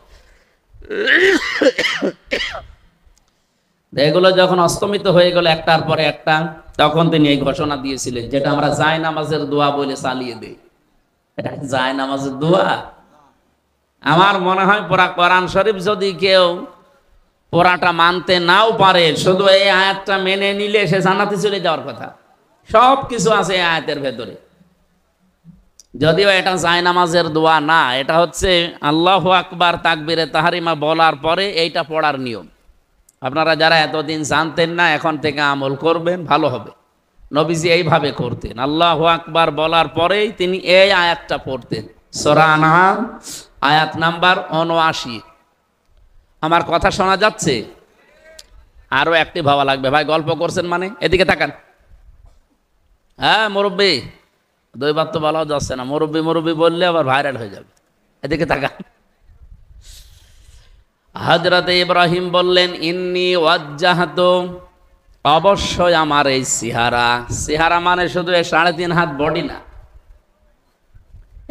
এগুলো যখন অস্তমিত হয়ে গেল একটার পরে একটা, তখন তিনি এই ঘোষণা দিয়েছিলেন, যেটা আমরা জায় নামাজের দোয়া বলে চালিয়ে দিই। এটা জায় নামাজের দোয়া? আমার মনে হয় পুরা কোরআন শরীফ যদি কেউ পুরাটা মানতে নাও পারে, শুধু এই আয়াতটা মেনে নিলে সে জান্নাতে চলে যাওয়ার কথা। সব কিছু আছে এই আয়াতের ভেতরে। যদিও এটা জায় নামাজের দোয়া না, এটা হচ্ছে আল্লাহু আকবার তাকবীরে তাহরিমা বলার পরে এইটা পড়ার নিয়ম। আপনারা যারা এতদিন জানতেন না, এখন থেকে আমল করবেন, ভালো হবে। নবীজি এইভাবে করতেন, আল্লাহু আকবার বলার পরেই তিনি এই আয়াতটা পড়তেন, সূরা আনআম আয়াত নাম্বার ৭৯। আমার কথা শোনা যাচ্ছে? আরো একটি ভাবা লাগবে। ভাই গল্প করছেন মানে? এদিকে তাকান। হ্যাঁ মুরব্বী, দুইবার তো বলাও যাচ্ছে না, মুরব্বী মুরব্বী বললে আবার ভাইরাল হয়ে যাবে। এদিকে তাকান। হযরত ইব্রাহিম বললেন, ইন্নী ওয়াজ্জাহাতু, অবশ্যই আমার এই চেহারা। চেহারা মানে শুধু 3.5 হাত বডি না।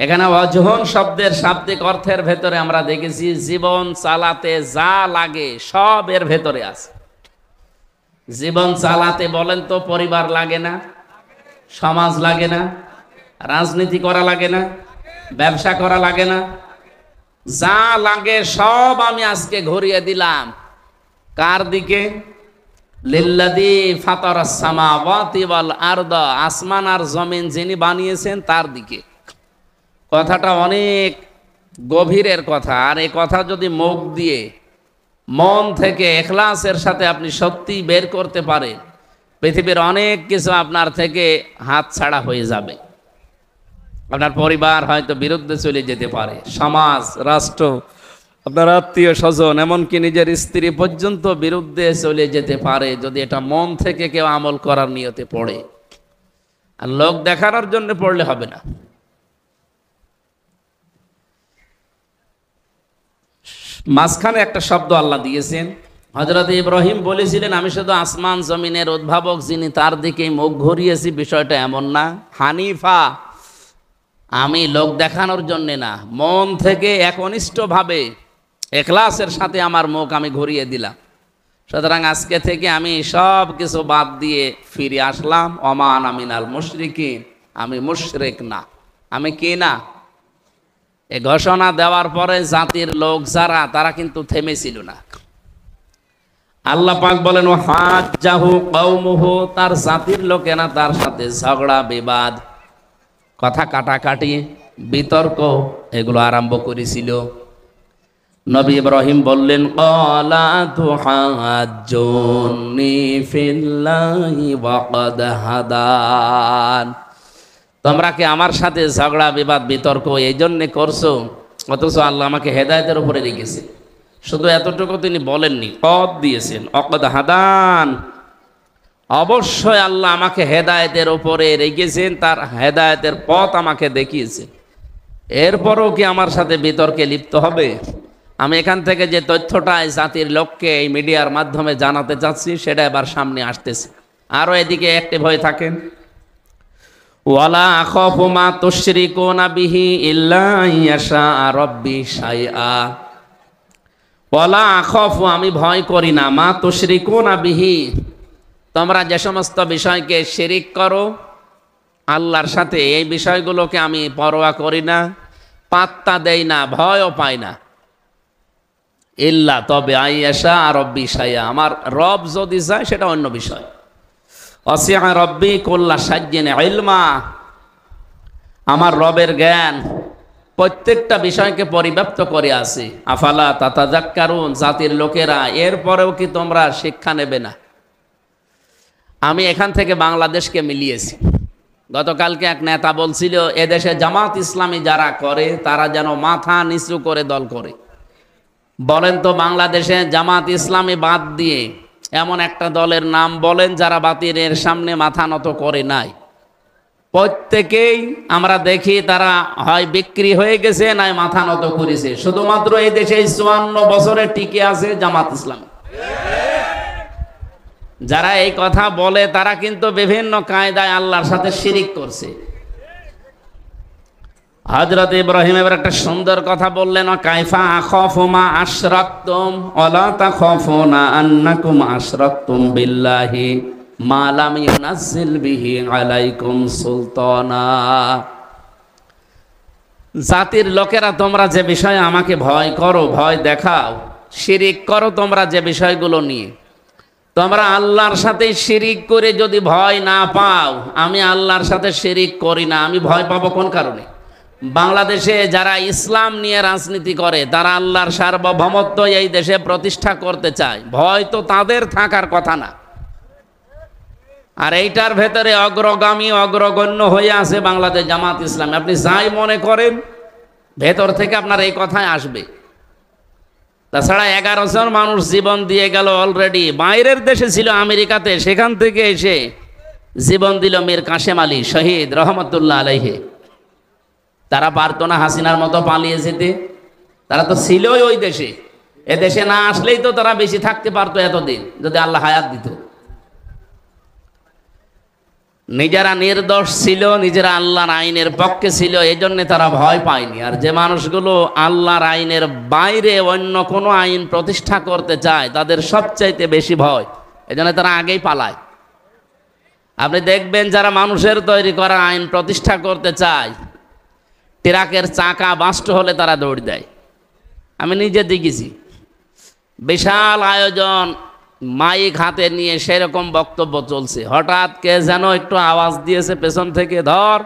এখানে ওয়াজহুন শব্দের শাব্দিক অর্থের ভেতরে আমরা দেখেছি জীবন চালাতে যা লাগে সব এর ভেতরে আছে। জীবন চালাতে বলেন তো পরিবার লাগে না, সমাজ লাগে না, রাজনীতি করা লাগে না, ব্যবসা করা লাগে না, যা লাগে সব আমি আজকে ঘুরিয়ে দিলাম কার দিকে? লিল্লাযী ফাতারাস সামাওয়াতি ওয়াল আরদা, আসমান আর জমিন যিনি বানিয়েছেন তার দিকে। কথাটা অনেক গভীরের কথা, আর এই কথা যদি মুখ দিয়ে মন থেকে ইখলাসের সাথে আপনি সত্যি বের করতে পারেন, পৃথিবীর অনেক কিছু আপনার থেকে হাত ছাড়া হয়ে যাবে। আপনার পরিবার হয়তো বিরুদ্ধে চলে যেতে পারে, সমাজ, রাষ্ট্র, আপনার আত্মীয় স্বজন, এমনকি নিজের স্ত্রী পর্যন্ত বিরুদ্ধে চলে যেতে পারে, যদি এটা মন থেকে কেউ আমল করার নিয়তে পড়ে। আর লোক দেখানোর জন্য পড়লে হবে না। মাঝখানে একটা শব্দ আল্লাহ দিয়েছেন। হযরত ইব্রাহিম বলেছিলেন, আমি শুধু আসমান জমিনের উদ্ভাবক যিনি তার দিকেই মুখ ঘুরিয়েছি, বিষয়টা এমন না। হানিফা, আমি লোক দেখানোর জন্যে না, মন থেকে একনিষ্ঠভাবে ইখলাসের সাথে আমার মুখ আমি ঘুরিয়ে দিলাম। সুতরাং আজকে থেকে আমি সব কিছু বাদ দিয়ে ফিরে আসলাম। ওমা আনা মিনাল মুশরিকিন, আমি মুশরিক না। আমি কি না? এই ঘোষণা দেওয়ার পরে জাতির লোক যারা, তারা কিন্তু থেমেছিল না। আল্লাহ পাক বলেন, ও হাজ্জাহু কওমুহু, তার জাতির লোকেরা তার সাথে ঝগড়া বিবাদ, কথা কাটাকাটি, বিতর্ক এগুলো আরম্ভ করেছিল। নবী ইব্রাহিম বললেন, ক্বালা তুহাজ্জুনি ফিল্লাহি ওয়া ক্বাদ হাদান, তোমরা কি আমার সাথে ঝগড়া বিবাদ বিতর্ক এই জন্যে করছো, অথচ আল্লাহ আমাকে হেদায়েতের উপরে রেখেছে। শুধু এতটুকু তিনি বলেননি, পথ দিয়েছেন। ওয়া ক্বাদ হাদান, অবশ্যই আল্লাহ আমাকে হেদায়েতের উপরে রেখেছেন, তার হেদায়েতের পথ আমাকে দেখিয়েছে। এরপরও কি আমার সাথে বিতর্কে লিপ্ত হবে? আমি এখান থেকে যে তথ্যটা এই জাতির লোককে এই মিডিয়ার মাধ্যমে জানাতে চাচ্ছি সেটা এবার সামনে আসতেছে। আরও এদিকে অ্যাক্টিভ হয়ে থাকেন। ওয়ালা আখাফু মা তুশরিকুনা বিহি ইল্লা ইয়াশা রাব্বি শাইআ। ওয়ালা আখাফু, আমি ভয় করি না, মা তুশরিকুনা বিহি, তোমরা যে সমস্ত বিষয়কে শিরিক করো আল্লাহর সাথে, এই বিষয়গুলোকে আমি পরোয়া করি না, পাত্তা দেই না, ভয়ও পাই না। ইল্লা, তবে আইয়াশা রব্বি শাইআ, আমার রব যদি চায় সেটা অন্য বিষয়। ওয়াসিআ রব্বি কুল্লা শাইইন ইলমা, আমার রবের জ্ঞান প্রত্যেকটা বিষয়কে পরিব্যাপ্ত করে আছে। আফালা তাতাযাক্কারুন, জাতির লোকেরা এরপরেও কি তোমরা শিক্ষা নেবে না? আমি এখান থেকে বাংলাদেশকে মিলিয়েছি। গতকালকে এক নেতা বলছিল এদেশে জামাত ইসলামী যারা করে তারা যেন মাথা নিচু করে দল করে। বলেন তো বাংলাদেশে জামাত ইসলামী বাদ দিয়ে এমন একটা দলের নাম বলেন যারা বাতিলের সামনে মাথা নত করে নাই। প্রত্যেকেই আমরা দেখি তারা হয় বিক্রি হয়ে গেছে নয় মাথা নত করেছে। শুধুমাত্র এই দেশে 54 বছরে টিকে আছে জামাত ইসলামী। যারা এই কথা বলে তারা কিন্তু বিভিন্ন কায়দায় আল্লাহর সাথে শিরিক করছে। হযরত ইব্রাহিম এবার একটা সুন্দর কথা বললেন, কাইফা আখাফু মা আশরাকতুম ওয়ালা তাখাফুনা আন্নাকুম আশরাকতুম বিল্লাহি মা লাম ইউনাজ্জিল বিহি আলাইকুম সুলতানা। জাতির লোকেরা তোমরা যে বিষয়ে আমাকে ভয় করো, ভয় দেখাও, শিরিক করো তোমরা যে বিষয়গুলো নিয়ে, তোমরা আল্লাহর সাথে শিরিক করে যদি ভয় না পাও, আমি আল্লাহর সাথে শিরিক করি না, আমি ভয় পাবো কোন কারণে? বাংলাদেশে যারা ইসলাম নিয়ে রাজনীতি করে তারা আল্লাহর সার্বভৌমত্ব এই দেশে প্রতিষ্ঠা করতে চায়, ভয় তো তাদের থাকার কথা না। আর এইটার ভেতরে অগ্রগামী অগ্রগণ্য হয়ে আছে বাংলাদেশ জামাত ইসলামী। আপনি যাই মনে করেন ভেতর থেকে আপনার এই কথাই আসবে। তাছাড়া 11 জন মানুষ জীবন দিয়ে গেল অলরেডি, বাইরের দেশে ছিল আমেরিকাতে, সেখান থেকে এসে জীবন দিল মীর কাশেম আলী শহীদ রহমতুল্লাহ আলাইহি। তারা পারতো না হাসিনার মতো পালিয়ে যেতে? তারা তো ছিলই ওই দেশে। এ দেশে না আসলেই তো তারা বেশি থাকতে পারতো এতদিন, যদি আল্লাহ হায়াত দিত। নিজেরা নির্দোষ ছিল, নিজেরা আল্লাহর আইনের পক্ষে ছিল, এই জন্য তারা ভয় পায়নি। আর যে মানুষগুলো আল্লাহর আইনের বাইরে অন্য কোনো আইন প্রতিষ্ঠা করতে চায় তাদের সবচাইতে বেশি ভয়, এই জন্য তারা আগেই পালায়। আপনি দেখবেন যারা মানুষের তৈরি করা আইন প্রতিষ্ঠা করতে চায়, ট্রাকের চাকা বাস্ট হলে তারা দৌড় দেয়। আমি নিজে দেখেছি, বিশাল আয়োজন, মাইক হাতে নিয়ে সেরকম বক্তব্য চলছে, হঠাৎ কে যেন একটু আওয়াজ দিয়েছে পেছন থেকে, ধর,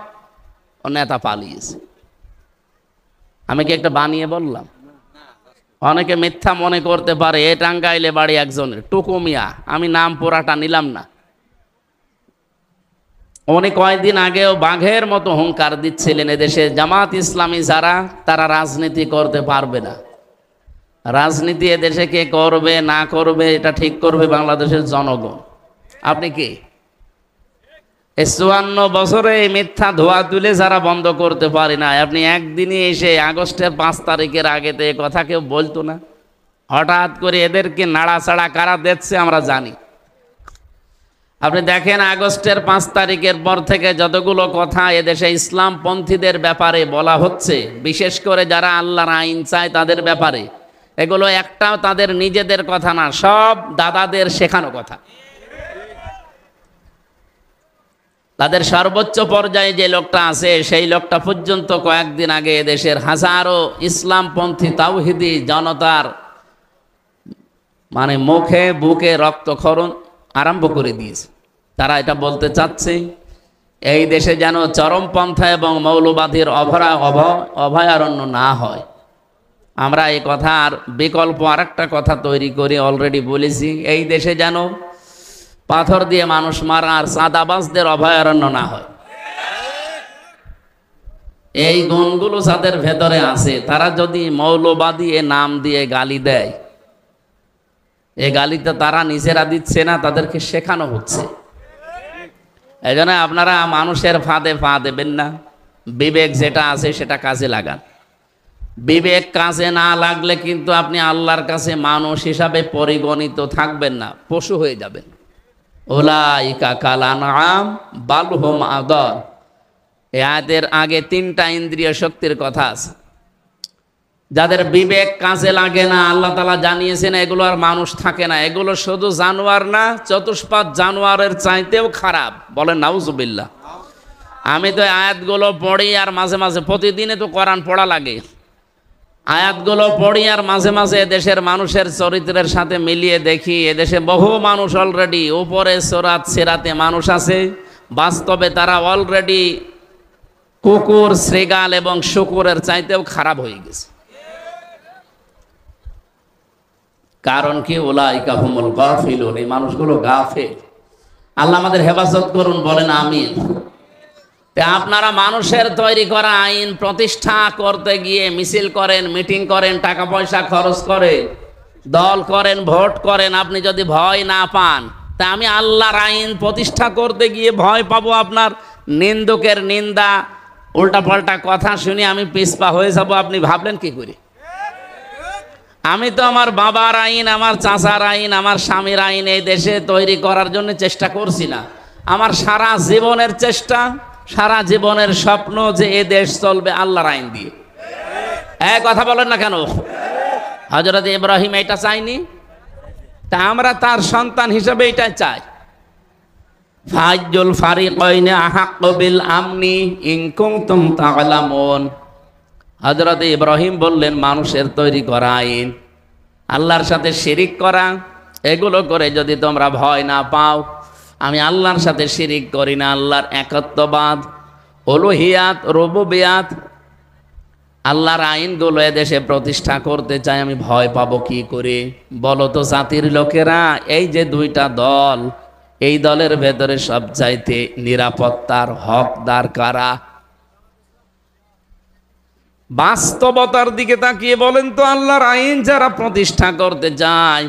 ও নেতা পালিয়েছে। আমি কি একটা বানিয়ে বললাম? অনেকে মিথ্যা মনে করতে পারে। এ টাঙ্গাইলে বাড়ি একজনের, টুকু মিয়া, আমি নাম পুরাটা নিলাম না। উনি কয়েকদিন আগেও বাঘের মতো হুঙ্কার দিচ্ছিলেন এদেশে জামাত ইসলামী যারা, তারা রাজনীতি করতে পারবে না। রাজনীতি এদেশে কে করবে না করবে এটা ঠিক করবে বাংলাদেশের জনগণ। আপনি কি এই 54 বছরে এই মিথ্যা ধোয়া তুলে যারা বন্ধ করতে পারে না, আপনি একদিনই এসে আগস্টের 5 তারিখের আগে তো এ কথা কেউ বলতো না। হঠাৎ করে এদেরকে নাড়াচাড়া কারা দিচ্ছে আমরা জানি। আপনি দেখেন আগস্টের 5 তারিখের পর থেকে যতগুলো কথা এদেশে ইসলামপন্থীদের ব্যাপারে বলা হচ্ছে, বিশেষ করে যারা আল্লাহর আইন চায় তাদের ব্যাপারে, এগুলো একটাও তাদের নিজেদের কথা না, সব দাদাদের শেখানো কথা। তাদের সর্বোচ্চ পর্যায়ে যে লোকটা আছে সেই লোকটা পর্যন্ত কয়েকদিন আগে এদেশের হাজারো ইসলামপন্থী তাওহীদি জনতার মানে মুখে বুকে রক্তক্ষরণ আরম্ভ করে দিয়েছে। তারা এটা বলতে চাচ্ছে এই দেশে যেন চরমপন্থা এবং মৌলবাদীর অভয়ারণ্য না হয়। আমরা এই কথার বিকল্প আরেকটা কথা তৈরি করে অলরেডি বলেছি, এই দেশে যেন পাথর দিয়ে মানুষ মারা আর চাঁদাবাজদের অভয়ারণ্য না হয়। এই গুণগুলো যাদের ভেতরে আছে তারা যদি মৌলবাদী এ নাম দিয়ে গালি দেয়, এই গালিটা তারা নিজেরা দিচ্ছে না, তাদেরকে শেখানো হচ্ছে। এই জন্য আপনারা মানুষের ফাঁদে পা দেবেন না। বিবেক যেটা আছে সেটা কাজে লাগান। বিবেক কাজে না লাগলে কিন্তু আপনি আল্লাহর কাছে মানুষ হিসাবে পরিগণিত থাকবেন না, পশু হয়ে যাবেন। উলাইকা কাল আনআম বাল হুম আদাল। এই আয়াতের আগে 3টা ইন্দ্রিয় শক্তির কথা আছে। যাদের বিবেক কাজে লাগে না, আল্লাহ তাআলা জানিয়েছেন এগুলো আর মানুষ থাকে না, এগুলো শুধু জানোয়ার না, চতুষ্পাদ জানোয়ারের চাইতেও খারাপ। বলেন নাউজুবিল্লাহ। আমি তো আয়াতগুলো পড়ি আর মাঝে মাঝে, প্রতিদিনে তো কোরআন পড়া লাগে, আয়াতগুলো পড়ি আর মাঝে মাঝে এদেশের মানুষের চরিত্রের সাথে মিলিয়ে দেখি। এদেশে বহু মানুষ অলরেডি উপরে সরাত সেরাতে মানুষ আছে, বাস্তবে তারা অলরেডি কুকুর, শ্রীগাল এবং শুকুরের চাইতেও খারাপ হয়ে গেছে। কারণ কি? উলাইকা হুমুল গাফিলুন, এই মানুষগুলো গাফিল। আল্লাহ আমাদের হেফাজত করুন, বলেন আমিন। আপনারা মানুষের তৈরি করা আইন প্রতিষ্ঠা করতে গিয়ে মিছিল করেন, মিটিং করেন, টাকা পয়সা খরচ করে, দল করেন, ভোট করেন। আপনি যদি ভয় না পান, তা আমি আল্লাহর আইন প্রতিষ্ঠা করতে গিয়ে ভয় পাবো? আপনার নিন্দুকের নিন্দা, উল্টাপাল্টা কথা শুনে আমি পিছপা হয়ে যাব, আপনি ভাবলেন কি করে? আমি তো আমার বাবার আইন, আমার চাচার আইন, আমার স্বামীর আইন এই দেশে তৈরি করার জন্য চেষ্টা করছি না। আমার সারা জীবনের চেষ্টা, সারা জীবনের স্বপ্ন যে এ দেশ চলবে আল্লাহর আইন দিয়ে। এক কথা বলেন না কেন? হযরত ইব্রাহিম এটা চাইনি? তা আমরা তার সন্তান হিসেবে এটা চাই। ফাজ্জুল ফারিকাইনি আহাক্কু বিল আমনি ইন কুনতুম তা'লামুন। হযরত ইব্রাহিম বললেন, মানুষের তৈরি করা আইন, আল্লাহর সাথে শিরিক করা, এগুলো করে যদি তোমরা ভয় না পাও, আমি আল্লাহর সাথে শিরিক করি না, আল্লাহর একত্ববাদ, উলুহিয়াত, রুবুবিয়াত, আল্লাহর আইনগুলো এদেশে প্রতিষ্ঠা করতে চাই, আমি ভয় পাবো কি করে? বলো তো জাতির লোকেরা, এই যে 2টা দল, এই দলের ভেতরে সবচাইতে নিরাপত্তার হকদার কারা? বাস্তবতার দিকে তাকিয়ে বলেন তো, আল্লাহর আইন যারা প্রতিষ্ঠা করতে চায়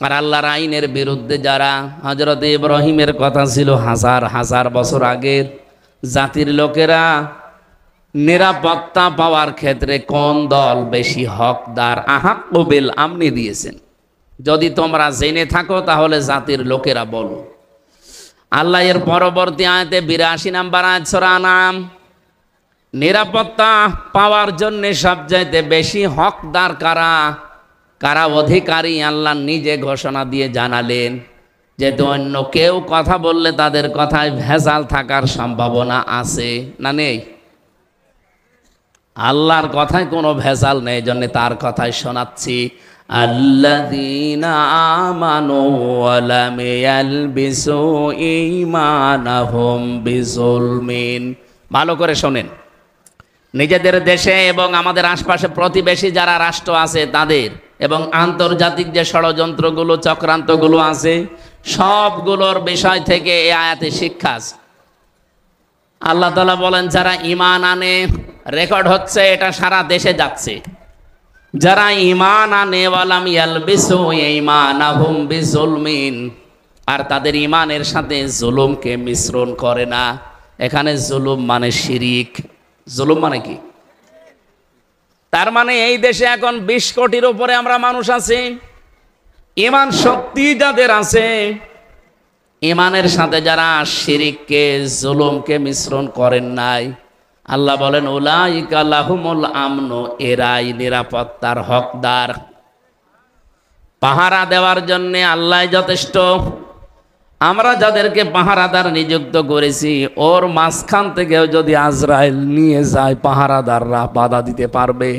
আর আল্লাহর আইনের বিরুদ্ধে যারা, হযরত ইব্রাহিমের কথা ছিল হাজার হাজার বছর আগের, জাতির লোকেরা নিরাপত্তা পাওয়ার ক্ষেত্রে কোন দল বেশি হকদার? আহাক্কু বিল আমনি দিয়েছেন। যদি তোমরা জেনে থাকো তাহলে জাতির লোকেরা বলো। আল্লাহ এর পরবর্তী আয়াতে 82 নম্বর আয়াত সূরা আনআম, নিরাপত্তা পাওয়ার জন্য সবচাইতে বেশি হকদার কারা, কারা অধিকারী, আল্লাহ নিজে ঘোষণা দিয়ে জানালেন। যেহেতু অন্য কেউ কথা বললে তাদের কথায় ভেজাল থাকার সম্ভাবনা আছে না নেই? আল্লাহর কথায় কোনো ভেজাল নেই, জন্য তার কথাই শোনাচ্ছি। আল্লাযীনা আমানু ওয়া লাম ইয়ালবিসু ঈমানাহুম বিযুলমিন। ভালো করে শোনেন। নিজেদের দেশে এবং আমাদের আশপাশে প্রতিবেশী যারা রাষ্ট্র আছে তাদের, এবং আন্তর্জাতিক যে ষড়যন্ত্রগুলো, চক্রান্তগুলো আছে, সবগুলোর বিষয় থেকে এই আয়াতে শিক্ষা আছে। আল্লাহ তাআলা বলেন, যারা ঈমান আনে, রেকর্ড হচ্ছে, এটা সারা দেশে যাচ্ছে, যারা ঈমান আনে ওয়ালাম ইয়ালবিসু ঈমানাহুম বিযুলমিন, আর তাদের ঈমানের সাথে জুলুমকে মিশ্রণ করে না। এখানে জুলুম মানে শিরিক। জুলুম মানে কি? তার মানে এই দেশে এখন 20 কোটির উপরে আমরা মানুষ আছি। ঈমান শক্তি যাদের আছে, ঈমানের সাথে যারা শিরিককে, জুলুমকে মিশ্রণ করেন নাই, আল্লাহ বলেন উলাইকা লাহুমুল আমনু, এরাই নিরাপত্তার হকদার। পাহারা দেওয়ার জন্য আল্লাহ যথেষ্ট। আমরা যাদেরকে পাহারাদার নিযুক্ত করেছি, ওর মাঝখান থেকেও যদি আজরাইল নিয়ে যায়, পাহারাদাররা বাধা দিতে পারবে?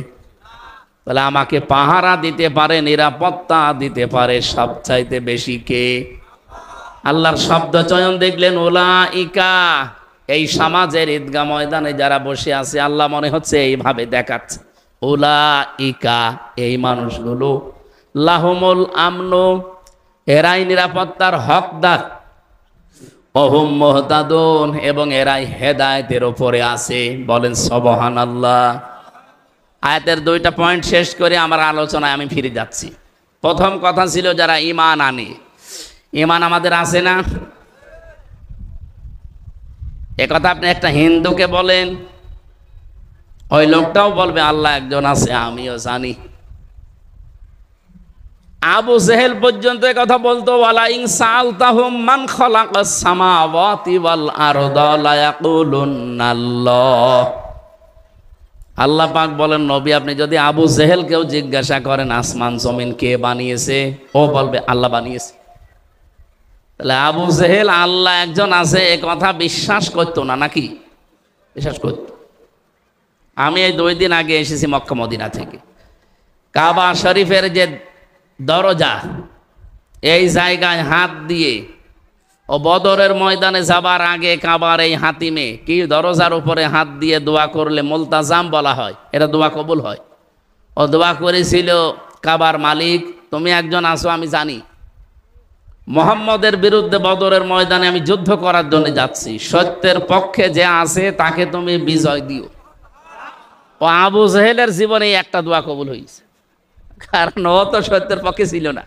তাহলে আমাকে পাহারা দিতে পারে, নিরাপত্তা দিতে পারে সবচাইতে বেশি কে? আল্লাহর শব্দ চয়ন দেখলেন, উলাইকা। এই সমাজের ঈদগাহ ময়দানে যারা বসে আছে, আল্লাহ মনে হচ্ছে এইভাবে দেখাচ্ছে, উলাইকা, এই মানুষগুলো, লাহুমুল আমনু, এরাই নিরাপত্তার হকদার, ওহুম মুহতাদুন, এবং এরাই হেদায়েতের উপরে আছে। বলেন সুবহানাল্লাহ। আয়াতের 2টা পয়েন্ট শেষ করে আমার আলোচনায় আমি ফিরে যাচ্ছি। প্রথম কথা ছিল যারা ঈমান আনে। ঈমান আমাদের আছে না? একথা আপনি একটা হিন্দুকে বলেন, ওই লোকটাও বলবে আল্লাহ একজন আছে, আমিও জানি। আবু জেহেল পর্যন্ত কথা বলতো, ওয়ালা ইন সাআলতাহুম মান খালাকাস সামাওয়াতি ওয়াল আরদা লা ইয়াকুলুন্নাল্লাহ। আল্লাহ পাক বলেন, নবী আপনি যদি আবু জেহেলকেও জিজ্ঞাসা করেন আসমান জমিন কে বানিয়েছে, ও বলবে আল্লাহ বানিয়েছে। তাহলে আবু জেহেল আল্লাহ একজন আছে এ কথা বিশ্বাস করতো না, নাকি বিশ্বাস করত? আমি এই 2 দিন আগে এসেছি মক্কা মদিনা থেকে। কাবা শরীফের যে দরজা, এই জায়গায় হাত দিয়ে ও বদরের ময়দানে যাবার আগে কাবার এই হাতিমে কি দরজার উপরে হাত দিয়ে দোয়া করলে মুলতাজাম বলা হয়, এটা দোয়া কবুল হয়। ও দোয়া করেছিল, কাবার মালিক তুমি একজন আছো আমি জানি, মুহাম্মদের বিরুদ্ধে বদরের ময়দানে আমি যুদ্ধ করার জন্য যাচ্ছি, সত্যের পক্ষে যে আছে তাকে তুমি বিজয় দিও। ও আবু জেহেলের জীবনে একটা দোয়া কবুল হয়েছে, কারণ ও তো সত্যের পক্ষে ছিল না।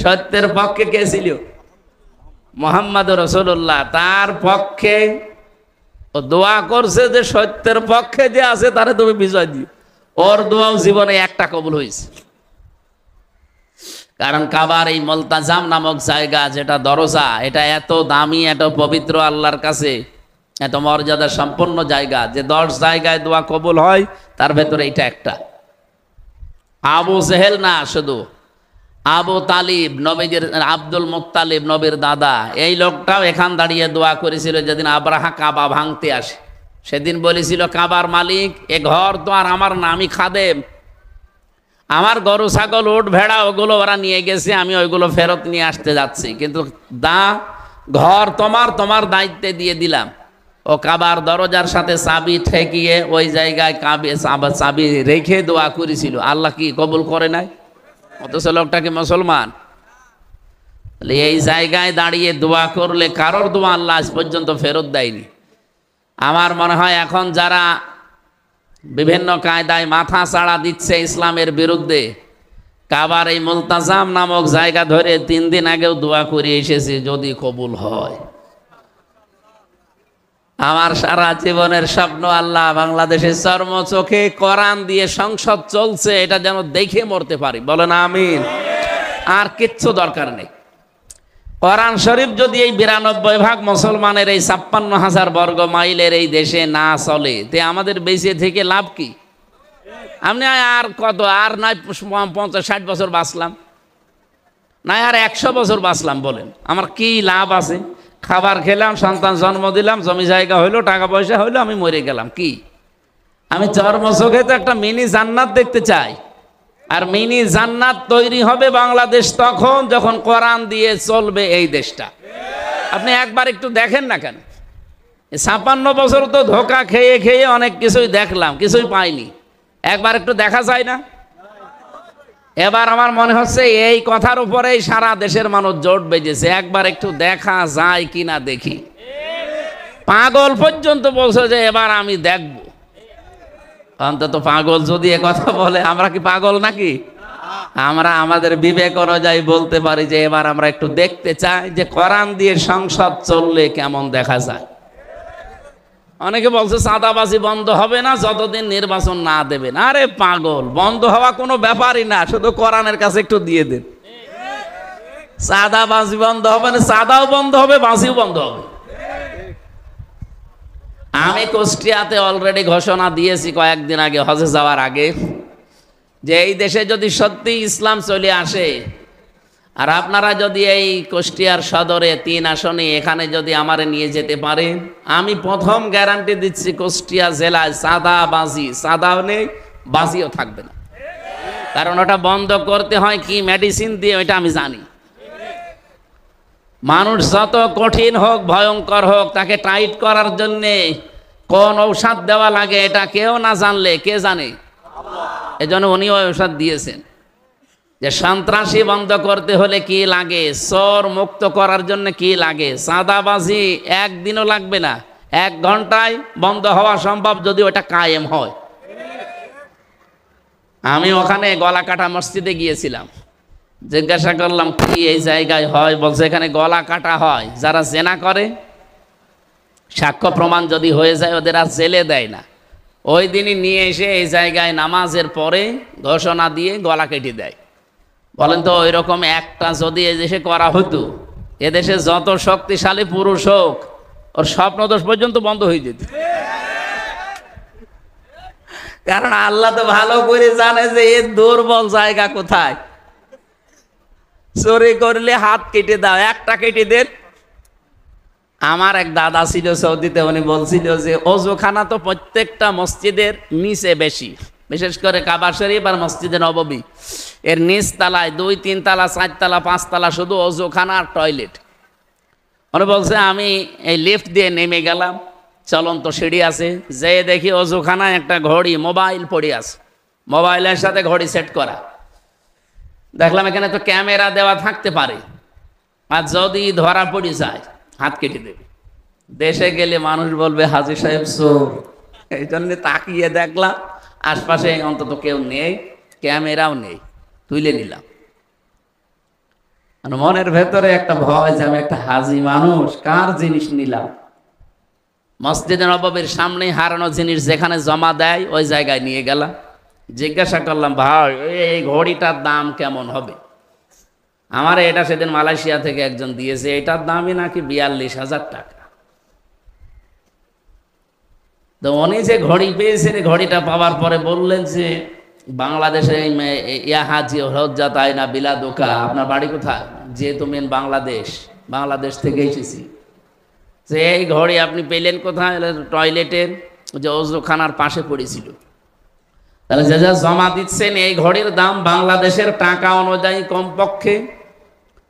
সত্যের পক্ষে কে ছিল? মুহাম্মদ রাসূলুল্লাহ। তার পক্ষে ও দোয়া করছে যে সত্যের পক্ষে যে আছে তারে তুমি বিজয় দিও। ওর দোয়াও জীবনে একটা কবুল হয়েছে। কারণ কাবার এই মুলতাজাম নামক জায়গা, যেটা দরজা, এটা এত দামি, এত পবিত্র আল্লাহর কাছে, এত মর্যাদা সম্পন্ন জায়গা যে 10 জায়গায় দোয়া কবুল হয়, তার ভেতরে এটা একটা। আবু জেহেল না, শুধু আবু তালিব, নবীর আব্দুল মুত্তালিব, নবীর দাদা, এই লোকটাও এখান দাঁড়িয়ে দোয়া করেছিল যেদিন আব্রাহা কাবা ভাঙতে আসে। সেদিন বলেছিল, কাবার মালিক এ ঘর তো আর আমার না, আমি খাদেম, আমার গরু ছাগল উট ভেড়া ওগুলো ওরা নিয়ে গেছে, আমি ওইগুলো ফেরত নিয়ে আসতে যাচ্ছি, কিন্তু ঘর তোমার দায়িত্বে দিয়ে দিলাম। ও কাবার দরজার সাথে চাবি ঠেকিয়ে ওই জায়গায় চাবি রেখে দোয়া করেছিল, আল্লাহ কি কবুল করে নাই? অথচ লোকটাকে মুসলমান। এই জায়গায় দাঁড়িয়ে দোয়া করলে কারোর দোয়া আল্লাহ আজ পর্যন্ত ফেরত দেয়নি। আমার মনে হয় এখন যারা বিভিন্ন কায়দায় মাথা চাড়া দিচ্ছে ইসলামের বিরুদ্ধে, কাবার এই মুলতাজাম নামক জায়গা ধরে 3 দিন আগেও দোয়া করে এসেছে যদি কবুল হয়। আমার সারা জীবনের স্বপ্ন আল্লাহ বাংলাদেশের চর্ম চোখে কোরআন দিয়ে সংসদ চলছে, এটা যেন দেখে মরতে পারি, বলেন আমিন। আর কিচ্ছু দরকার নেই। কোরআন শরীফ যদি এই 92% মুসলমানের এই 56,000 বর্গ মাইলের এই দেশে না চলে, তে আমাদের বেঁচে থেকে লাভ কি? আপনি আর কত, আর নয় 50-60 বছর বাঁচলাম, না আর 100 বছর বাঁচলাম, বলেন আমার কি লাভ আছে? খাবার খেলাম, সন্তান জন্ম দিলাম, জমি জায়গা হইলো, টাকা পয়সা হইলো, আমি মরে গেলাম। কি আমি চর্ম চোখে তো একটা মিনি জান্নাত দেখতে চাই। আর মিনি জান্নাত তৈরি হবে বাংলাদেশ তখন যখন কোরআন দিয়ে চলবে এই দেশটা। আপনি একবার একটু দেখেন না কেন? 56 বছর তো ধোকা খেয়ে খেয়ে অনেক কিছুই দেখলাম, কিছুই পাইনি। একবার একটু দেখা যায় না? এবার আমার মনে হচ্ছে এই কথার উপরেই সারা দেশের মানুষ জোট বেজেছে, একবার একটু দেখা যায় কিনা দেখি। পাগল পর্যন্ত বলছে যে এবার আমি দেখব। অন্তত পাগল যদি এ কথা বলে, আমরা কি পাগল নাকি? আমরা আমাদের বিবেক অনুযায়ী বলতে পারি যে এবার আমরা একটু দেখতে চাই যে কোরআন দিয়ে সংসদ চললে কেমন দেখা যায়। অনেকে বলছে চাঁদাবাজি বন্ধ হবে না যতদিন নির্বাচন না দেবেন। আরে পাগল, বন্ধ হওয়া কোনো ব্যাপারই না, শুধু কোরআনের কাছে একটু দিয়ে দেন। চাঁদাবাজি বন্ধ হবে না, চাঁদাও বন্ধ হবে, বাজিও বন্ধ হবে। আমি কুষ্টিয়াতে অলরেডি ঘোষণা দিয়েছি কয়েকদিন আগে, হজে যাওয়ার আগে, যে এই দেশে যদি সত্যি ইসলাম চলে আসে, আর আপনারা যদি এই কুষ্টিয়ার সদরে 3 আসনে এখানে যদি আমারে নিয়ে যেতে পারেন, আমি প্রথম গ্যারান্টি দিচ্ছি কুষ্টিয়া জেলায় চাঁদাবাজি, চাঁদাও নেই, বাজিও থাকবে না। কারণ ওটা বন্ধ করতে হয় কি মেডিসিন দিয়ে, ওইটা আমি জানি। মানুষ যত কঠিন হোক, ভয়ঙ্কর হোক, তাকে টাইট করার জন্যে কোন ঔষধ দেওয়া লাগে এটা কেউ না জানলে কে জানে? এজন্য উনি ওই ঔষধ দিয়েছেন যে সন্ত্রাসী বন্ধ করতে হলে কি লাগে, চোর মুক্ত করার জন্য কি লাগে, চাঁদাবাজি একদিনও লাগবে না, 1 ঘন্টায় বন্ধ হওয়া সম্ভব যদি ওটা কায়েম হয়। আমি ওখানে গলাকাটা মসজিদে গিয়েছিলাম, জিজ্ঞাসা করলাম কি এই জায়গায় হয়, বলছে এখানে গলা কাটা হয়, যারা জেনা করে সাক্ষ্য প্রমাণ যদি হয়ে যায় ওদের আর জেলে দেয় না, ওই দিনই নিয়ে এসে এই জায়গায় নামাজের পরে ঘোষণা দিয়ে গলা কেটে দেয়। বলেন তো ওই রকম একটা যদি এদেশে করা হতো, এদেশে যত শক্তিশালী পুরুষ হোক ওর স্বপ্নদোষ পর্যন্ত বন্ধ হয়ে যেত। কারণ আল্লাহ তো ভালো করে জানে যে এর দুর্বল জায়গা কোথায়। চুরি করলে হাত কেটে দাও, একটা কেটে দেন। আমার এক দাদা ছিল সৌদিতে, উনি বলছিল যে অজুখানা তো প্রত্যেকটা মসজিদের নিচে বেশি, বিশেষ করে কাবা শরীফ আর মসজিদে নববী, এর নিচ তলায় 2, 3 তলা, 4 তলা, 5 তলা শুধু অজুখানা আর টয়লেট। উনি বলছে আমি এই লিফট দিয়ে নেমে গেলাম, চলন্ত সিঁড়ি আছে, যেয়ে দেখি অজুখানায় একটা ঘড়ি মোবাইল পড়ে আছে, মোবাইলের সাথে ঘড়ি সেট করা। দেখলাম এখানে তো ক্যামেরা দেওয়া থাকতে পারে, আর যদি ধরা পড়ে যায় হাত কেটে দেবে। দেশে গেলে মানুষ বলবে হাজী সাহেব চোর। এই জন্য তাকিয়ে দেখলাম আশপাশে অন্তত কেউ নেই, ক্যামেরাও নেই, তুলে নিলাম। মনের ভেতরে একটা ভয় যে আমি একটা হাজী মানুষ, কার জিনিস নিলাম। মসজিদে নববীর সামনে হারানো জিনিস যেখানে জমা দেয় ওই জায়গায় নিয়ে গেলাম। জিজ্ঞাসা করলাম, ভাই এই ঘড়িটার দাম কেমন হবে? আমার এটা সেদিন মালয়েশিয়া থেকে একজন দিয়েছে, এটার দামই নাকি 42,000 টাকা। তো উনি যে ঘড়ি পেয়েছেন, ঘড়িটা পাওয়ার পরে বললেন যে বাংলাদেশে ইয়া হাজি হজ্জা তাই না বিলা দোকা, আপনার বাড়ি কোথায়? যেহেতু মেন বাংলাদেশ থেকে এসেছি। যে এই ঘড়ি আপনি পেলেন কোথায়? টয়লেটের যে অজুখানার পাশে পড়েছিল। তাহলে যে যা জমা দিচ্ছেন এই ঘড়ির দাম বাংলাদেশের টাকা অনুযায়ী কমপক্ষে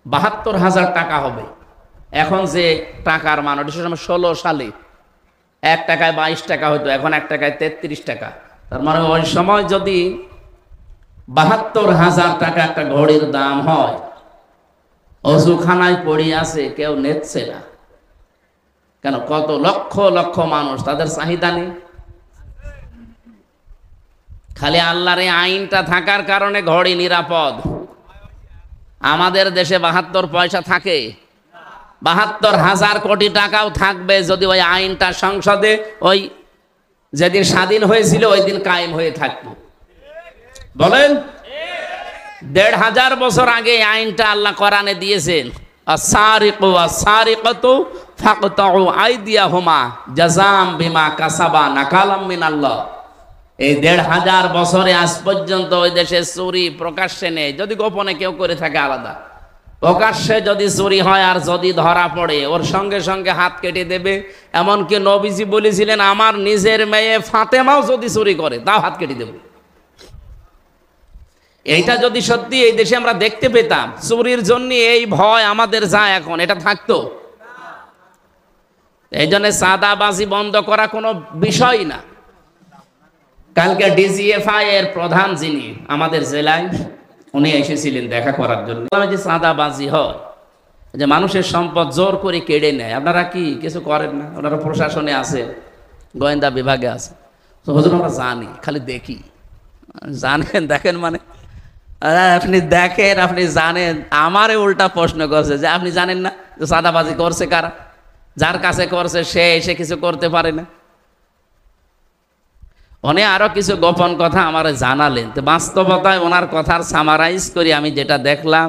72,000 টাকা হবে। এখন যে টাকার মান, ওটা সময় 16 সালে 1 টাকায় 22 টাকা হতো, এখন 1 টাকায় 33 টাকা। তার মানে ওই সময় যদি 72,000 টাকা একটা ঘড়ির দাম হয়, অজুখানায় পড়ে আছে, কেউ নেচ্ছে না কেন? কত লক্ষ লক্ষ মানুষ, তাদের চাহিদা নেই। খালি আল্লাহর এই আইনটা থাকার কারণে ঘড়ি নিরাপদ। আমাদের দেশে 72 পয়সা থাকে, 72,000 কোটি টাকাও থাকবে যদি ওই আইনটা সংসদে ওই যেদিন স্বাধীন হয়েছিল ওই দিন কায়েম হয়ে থাকতো। বলেন 1,500 বছর আগে এই আইনটা আল্লাহ কোরআনে দিয়েছেন, আস-সারিকু ওয়াস-সারিকাতু ফাকতাউ আইদিয়াহুমা জাযাম বিমা কাসাবা নাকালাম মিনাল্লাহ। এই 1,500 বছরে আজ পর্যন্ত ওই দেশে চুরি প্রকাশ্যে নেই, যদি গোপনে কেউ করে থাকে আলাদা। প্রকাশ্যে যদি চুরি হয় আর যদি ধরা পড়ে ওর সঙ্গে সঙ্গে হাত কেটে দেবে। এমনকি নবীজি বলেছিলেন আমার নিজের মেয়ে ফাতেমাও যদি চুরি করে তাও হাত কেটে দেব। এইটা যদি সত্যি এই দেশে আমরা দেখতে পেতাম, চুরির জন্য এই ভয় আমাদের যায় এখন, এটা থাকতো? এই জন্য চাঁদাবাজি বন্ধ করা কোনো বিষয় না। কালকে ডিজিএফআই এর প্রধান যিনি আমাদের জেলায়, উনি এসেছিলেন দেখা করার জন্য। যে চাঁদাবাজি হয়, যে মানুষের সম্পদ জোর করে কেড়ে নেয়, আপনারা কি কিছু করেন না? ওনারা প্রশাসনে আছে, গোয়েন্দা বিভাগে আছে। তো হুজুর আমরা জানি, খালি দেখি। জানেন দেখেন মানে আপনি দেখেন, আপনি জানেন। আমারে উল্টা প্রশ্ন করছে যে আপনি জানেন না যে চাঁদাবাজি করছে কারা? যার কাছে করছে সে এসে কিছু করতে পারে না। উনি আরো কিছু গোপন কথা আমার জানালেন। তো বাস্তবতায় ওনার কথার সামারাইজ করি আমি যেটা দেখলাম,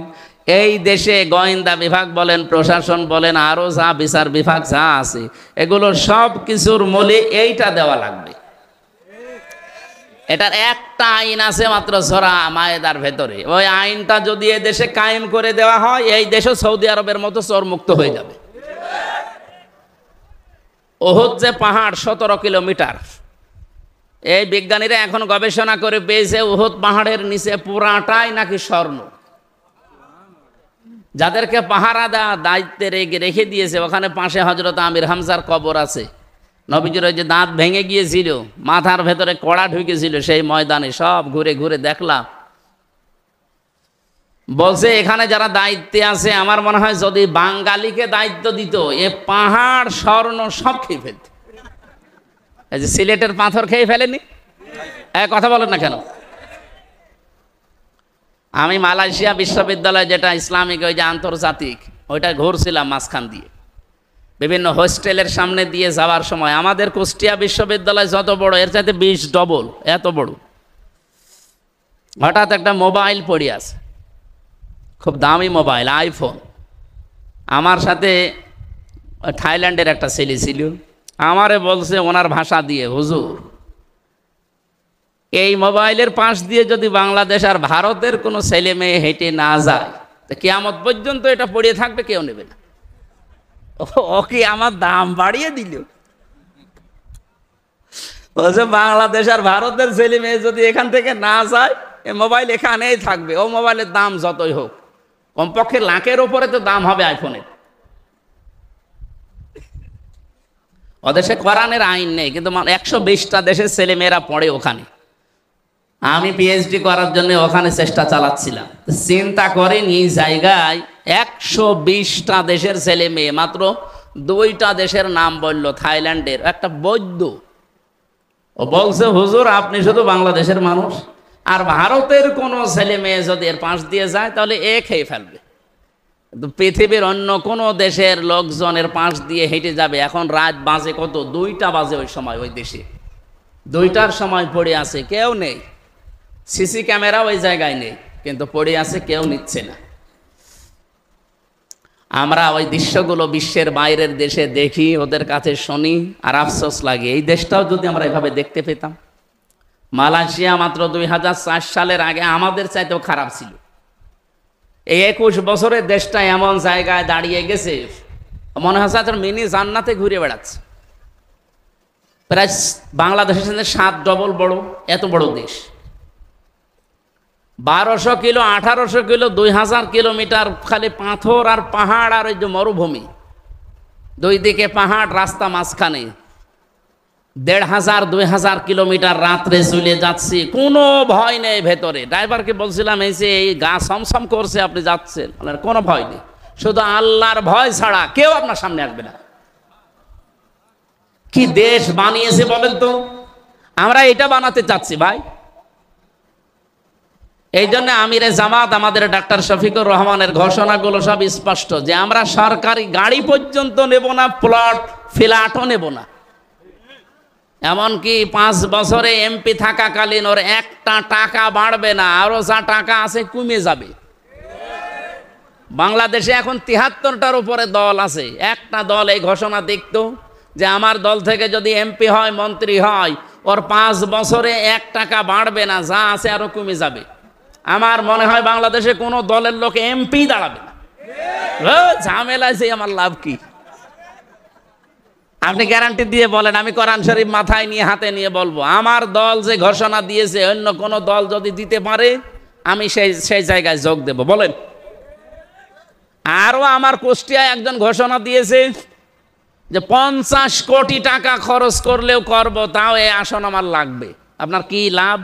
এই দেশে গোয়েন্দা বিভাগ বলেন, প্রশাসন বলেন, আরো যা বিচার বিভাগ যা আছে, এগুলো সব কিছুর মূলে এইটা দেওয়া লাগবে। এটার একটা আইন আছে মাত্র, সূরা মায়েদার ভেতরে। ওই আইনটা যদি এই দেশে কায়েম করে দেওয়া হয়, এই দেশও সৌদি আরবের মতো চোর মুক্ত হয়ে যাবে। উহুদ যে পাহাড় 17 কিলোমিটার, এই বিজ্ঞানীরা এখন গবেষণা করে পেয়েছে উহুদ পাহাড়ের নিচে পুরাটাই নাকি স্বর্ণ। যাদেরকে পাহারা দেওয়া দায়িত্বে রেখে দিয়েছে, ওখানে পাশে হযরত আমির হামজার কবর আছে। নবীজির ওই যে দাঁত ভেঙে গিয়েছিল, মাথার ভেতরে কড়া ঢুকেছিল, সেই ময়দানে সব ঘুরে ঘুরে দেখলাম। বলছে এখানে যারা দায়িত্বে আছে, আমার মনে হয় যদি বাঙালিকে দায়িত্ব দিত, এ পাহাড় স্বর্ণ সব খেয়ে ফেলত। এই যে সিলেটের পাথর খেয়ে ফেলেনি, কথা বলেন না কেন? আমি মালয়েশিয়া বিশ্ববিদ্যালয়, যেটা ইসলামিক ওই যে আন্তর্জাতিক, ওইটা ঘুরছিলাম মাঝখান দিয়ে। বিভিন্ন হোস্টেলের সামনে দিয়ে যাওয়ার সময় আমাদের কুষ্টিয়া বিশ্ববিদ্যালয় যত বড়, এর চাইতে 20 ডবল এত বড়। হঠাৎ একটা মোবাইল পড়ে আছে, খুব দামি মোবাইল, আইফোন। আমার সাথে থাইল্যান্ডের একটা ছেলে ছিল, আমারে বলছে ওনার ভাষা দিয়ে, হুজুর এই মোবাইলের পাশ দিয়ে যদি বাংলাদেশ আর ভারতের কোনো ছেলে মেয়ে হেঁটে না যায়, তো কিয়ামত পর্যন্ত এটা পড়িয়ে থাকবে, কেউ নেবে না। ওকে আমার দাম বাড়িয়ে দিল। বলছে বাংলাদেশ আর ভারতের ছেলে মেয়ে যদি এখান থেকে না যায়, এই মোবাইল এখানেই থাকবে। ও মোবাইলের দাম যতই হোক, কমপক্ষে লাখের ওপরে তো দাম হবে আইফোনের। ওদেশে কোরআনের আইন নেই, কিন্তু 120টা দেশের ছেলে মেয়েরা পড়ে ওখানে। আমি পিএইচডি করার জন্য ওখানে চেষ্টা চালাচ্ছিলাম। চিন্তা করেন এই জায়গায় 120টা দেশের ছেলে মেয়ে, মাত্র 2টা দেশের নাম বলল। থাইল্যান্ডের একটা বৈদ্য, ও বলছে হুজুর আপনি শুধু বাংলাদেশের মানুষ, আর ভারতের কোনো ছেলে মেয়ে যদি এর পাশ দিয়ে যায় তাহলে এ খেয়ে ফেলবে। পৃথিবীর অন্য কোনো দেশের লোকজনের পাশ দিয়ে হেঁটে যাবে। এখন রাত বাজে কত, 2টা বাজে ওই সময়, ওই দেশে 2টার সময় পড়ে আছে, কেউ নেই। সিসি ক্যামেরা ওই জায়গায় নেই, কিন্তু পড়ে আছে, কেউ নিচ্ছে না। আমরা ওই দৃশ্যগুলো বিশ্বের বাইরের দেশে দেখি, ওদের কাছে শুনি, আর আফসোস লাগে এই দেশটাও যদি আমরা এভাবে দেখতে পেতাম। মালয়েশিয়া মাত্র 2004 সালের আগে আমাদের চাইতেও খারাপ ছিল। এই 21 বছরের দেশটা এমন জায়গায় দাঁড়িয়ে গেছে, মনে হচ্ছে তোর মিনি জান্নাতে ঘুরে বেড়াচ্ছে। প্রায় বাংলাদেশের সাথে 7 ডবল বড়, এত বড় দেশ। 1200 কিলো, 1800 কিলো, 2000 কিলোমিটার খালি পাথর আর পাহাড়, আর ওই যে মরুভূমি, 2 দিকে পাহাড়, রাস্তা মাঝখানে। 1500-2000 কিলোমিটার রাত্রে চলে যাচ্ছি, কোনো ভয় নেই ভেতরে। ড্রাইভারকে বলছিলাম এই যে এই গা সমসম করছে, আপনি যাচ্ছেন, কোনো ভয় নেই, শুধু আল্লাহর ভয় ছাড়া কেউ আপনার সামনে আসবে না। কি দেশ বানিয়েছে বলেন তো? আমরা এটা বানাতে চাচ্ছি ভাই। এই জন্য আমিরে জামাত আমাদের ডাক্তার শফিকুর রহমানের ঘোষণাগুলো সব স্পষ্ট, যে আমরা সরকারি গাড়ি পর্যন্ত নেব না, প্লট ফ্ল্যাটও নেব না। এমনকি 5 বছরে এমপি থাকাকালীন ওর একটা টাকা বাড়বে না, আরো যা টাকা আছে কমে যাবে। বাংলাদেশে এখন 73টার উপরে দল আছে। একটা দল এই ঘোষণা দেখতো যে আমার দল থেকে যদি এমপি হয়, মন্ত্রী হয়, ওর 5 বছরে 1 টাকা বাড়বে না, যা আছে আরো কমে যাবে। আমার মনে হয় বাংলাদেশে কোনো দলের লোক এমপি দাঁড়াবে না। ঝামেলায় যে আমার লাভ কি? আপনি গ্যারান্টি দিয়ে বলেন, আমি কোরআন শরীফ মাথায় নিয়ে হাতে নিয়ে বলবো, আমার দল যে ঘোষণা দিয়েছে, অন্য কোনো দল যদি দিতে পারে আমি সেই জায়গায় যোগ দেব। বলেন। আরও আমার কুষ্টিয়ায় একজন ঘোষণা দিয়েছে যে 50 কোটি টাকা খরচ করলেও করব, তাও এই আসন আমার লাগবে। আপনার কি লাভ?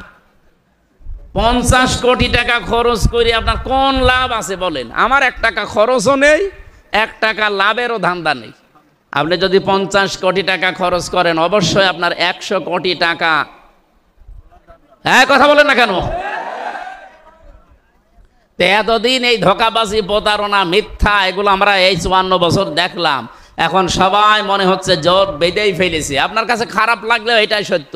50 কোটি টাকা খরচ করে আপনার কোন লাভ আছে বলেন? আমার 1 টাকা খরচও নেই, 1 টাকা লাভেরও ধান্দা নেই। আপনি যদি 50 কোটি টাকা খরচ করেন, অবশ্যই আপনার 100 কোটি টাকা। হ্যাঁ, কথা বলেন না কেন? এতদিন এই ধোকাবাজি, প্রতারণা, মিথ্যা, এগুলো আমরা এই 54 বছর দেখলাম। এখন সবাই মনে হচ্ছে জোর বেঁধেই ফেলেছে। আপনার কাছে খারাপ লাগলেও এটাই সত্য।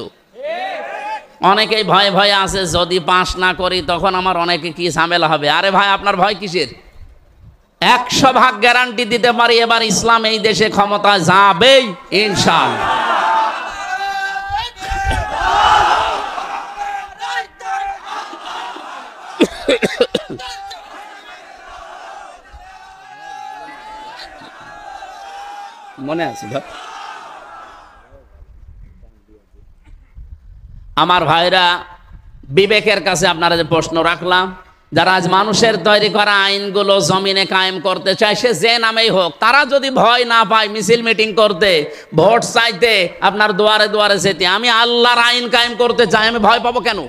অনেকেই ভয়ে ভয়ে আছে, যদি পাস না করি তখন আমার অনেকে কি ঝামেলা হবে। আরে ভাই, আপনার ভয় কিসের? 100 ভাগ গ্যারান্টি দিতে পারি এবার ইসলাম এই দেশে ক্ষমতায় যাবেই ইনশাআল্লাহ। মনে আছে আমার ভাইরা, বিবেকের কাছে আপনারা যে প্রশ্ন রাখলাম, যারা আজ মানুষের তৈরি করা আইনগুলো জমিনে কায়েম করতে চায়, সে যে নামেই হোক, তারা যদি ভয় না পায় মিছিল মিটিং করতে, ভোট চাইতে, আপনার দুয়ারে দুয়ারে যেতে, আমি আল্লাহর আইন কায়েম করতে চাই, আমি ভয় পাবো কেন?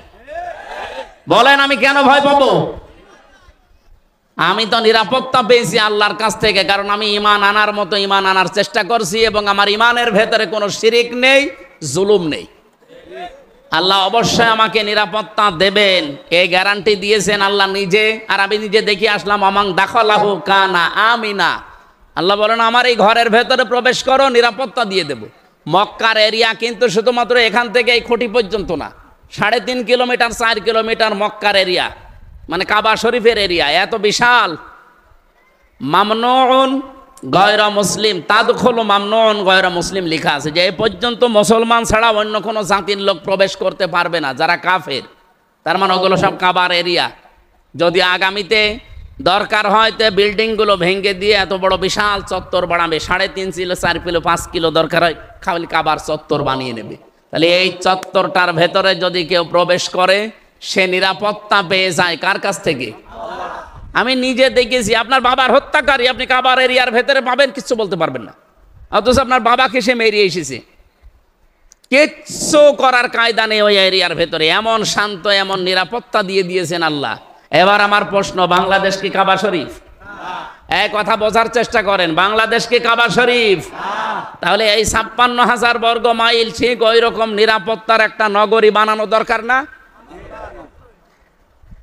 বলেন, আমি কেন ভয় পাবো? আমি তো নিরাপত্তা পেয়েছি আল্লাহর কাছ থেকে, কারণ আমি ঈমান আনার মতো ঈমান আনার চেষ্টা করছি, এবং আমার ঈমানের ভেতরে কোনো শিরিক নেই, জুলুম নেই। আল্লাহ অবশ্যই আমাকে নিরাপত্তা দেবেন, এই গ্যারান্টি দিয়েছেন আল্লাহ নিজে। আর আমি নিজে দেখে আসলাম, আমাং দাখালাহু কানা আমিনা। আল্লাহ বলেন আমার এই ঘরের ভেতরে প্রবেশ করো, নিরাপত্তা দিয়ে দেব। মক্কার এরিয়া কিন্তু শুধুমাত্র এখান থেকে এই খুঁটি পর্যন্ত না, 3.5 কিলোমিটার 4 কিলোমিটার মক্কার এরিয়া, মানে কাবা শরীফের এরিয়া এত বিশাল। মামনুন গয়রা মুসলিম তাদখুলু মামনুন গয়রা মুসলিম লেখা আছে, যে এ পর্যন্ত মুসলমান ছাড়া অন্য কোনো জাতির লোক প্রবেশ করতে পারবে না যারা কাফের। তার মানে ওগুলো সব কাবার এরিয়া। যদি আগামীতে দরকার হয় তো বিল্ডিংগুলো ভেঙে দিয়ে এত বড় বিশাল চত্বর বানাবে, 3.5 কিলো 4 কিলো 5 কিলো দরকার হয় খালি কাবার চত্বর বানিয়ে নেবে। তাহলে এই চত্বরটার ভেতরে যদি কেউ প্রবেশ করে সে নিরাপত্তা পেয়ে যায় কার কাছ থেকে? আমি নিজে দেখেছি, আপনার বাবার হত্যাকারী আপনি কাবার এরিয়ার ভেতরে পাবেন, কিচ্ছু বলতে পারবেন না, অথচ আপনার বাবাকে সে মেরিয়ে এসেছে, কিচ্ছু করার কায়দা নেই ওই এরিয়ার ভেতরে। এমন শান্ত, এমন নিরাপত্তা দিয়ে দিয়েছেন আল্লাহ। এবার আমার প্রশ্ন, বাংলাদেশ কি কাবা শরীফ? এই কথা বোঝার চেষ্টা করেন, বাংলাদেশ কি কাবা শরীফ? তাহলে এই 56,000 বর্গ মাইল ঠিক ওই রকম নিরাপত্তার একটা নগরী বানানো দরকার না?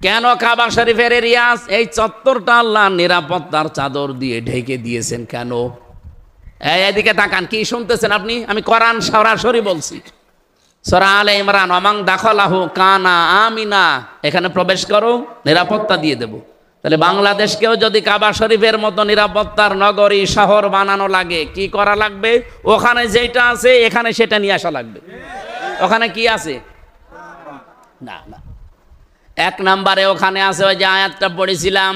কেন কাবা শরীফের এরিয়া এই চত্বরটা আল্লাহ নিরাপত্তার চাদর দিয়ে ঢেকে দিয়েছেন কেন? এদিকে তাকান, কি শুনতেছেন আপনি? আমি কোরআন সরাসরি বলছি, সূরা আলে ইমরান, ওয়ামান দাখালাহু কানা আমিনা, এখানে প্রবেশ করো নিরাপত্তা দিয়ে দেব। তাহলে বাংলাদেশকেও যদি কাবা শরীফের মতো নিরাপত্তার নগরী শহর বানানো লাগে, কি করা লাগবে? ওখানে যেটা আছে এখানে সেটা নিয়ে আসা লাগবে। ওখানে কি আছে? না না, 1 নম্বরে ওখানে আছে ওই যে আয়াতটা পড়েছিলাম,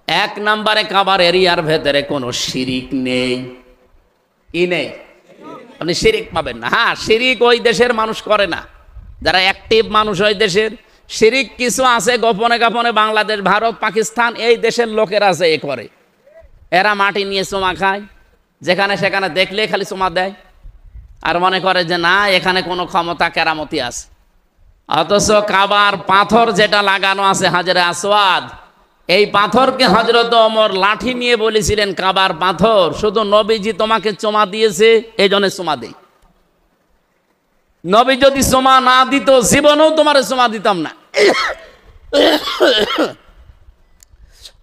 1 নম্বরে কাবার এরিয়ার ভেতরে কোনো শিরিক নেই। কি নেই? আপনি শিরিক পাবেন না। হ্যাঁ, শিরিক ওই দেশের মানুষ করে না, যারা অ্যাক্টিভ মানুষ ওই দেশের। শিরিক কিছু আছে গোপনে গোপনে, বাংলাদেশ, ভারত, পাকিস্তান এই দেশের লোকেরা আছে এ করে। এরা মাটি নিয়ে চুমা খায়, যেখানে সেখানে দেখলে খালি চুমা দেয়, আর মনে করে যে না এখানে কোনো ক্ষমতা কেরামতি আছে। অথচ কাবার পাথর যেটা লাগানো আছে হাজরে আসওয়াদ, এই পাথরকে হযরত ওমর লাঠি নিয়ে বলেছিলেন কাবার পাথর, শুধু নবীজি তোমাকে চুমা দিয়েছে এই জন্য চুমা দেই, নবী যদি চুমা না দিত জীবনেও তোমার চুমা দিতাম না।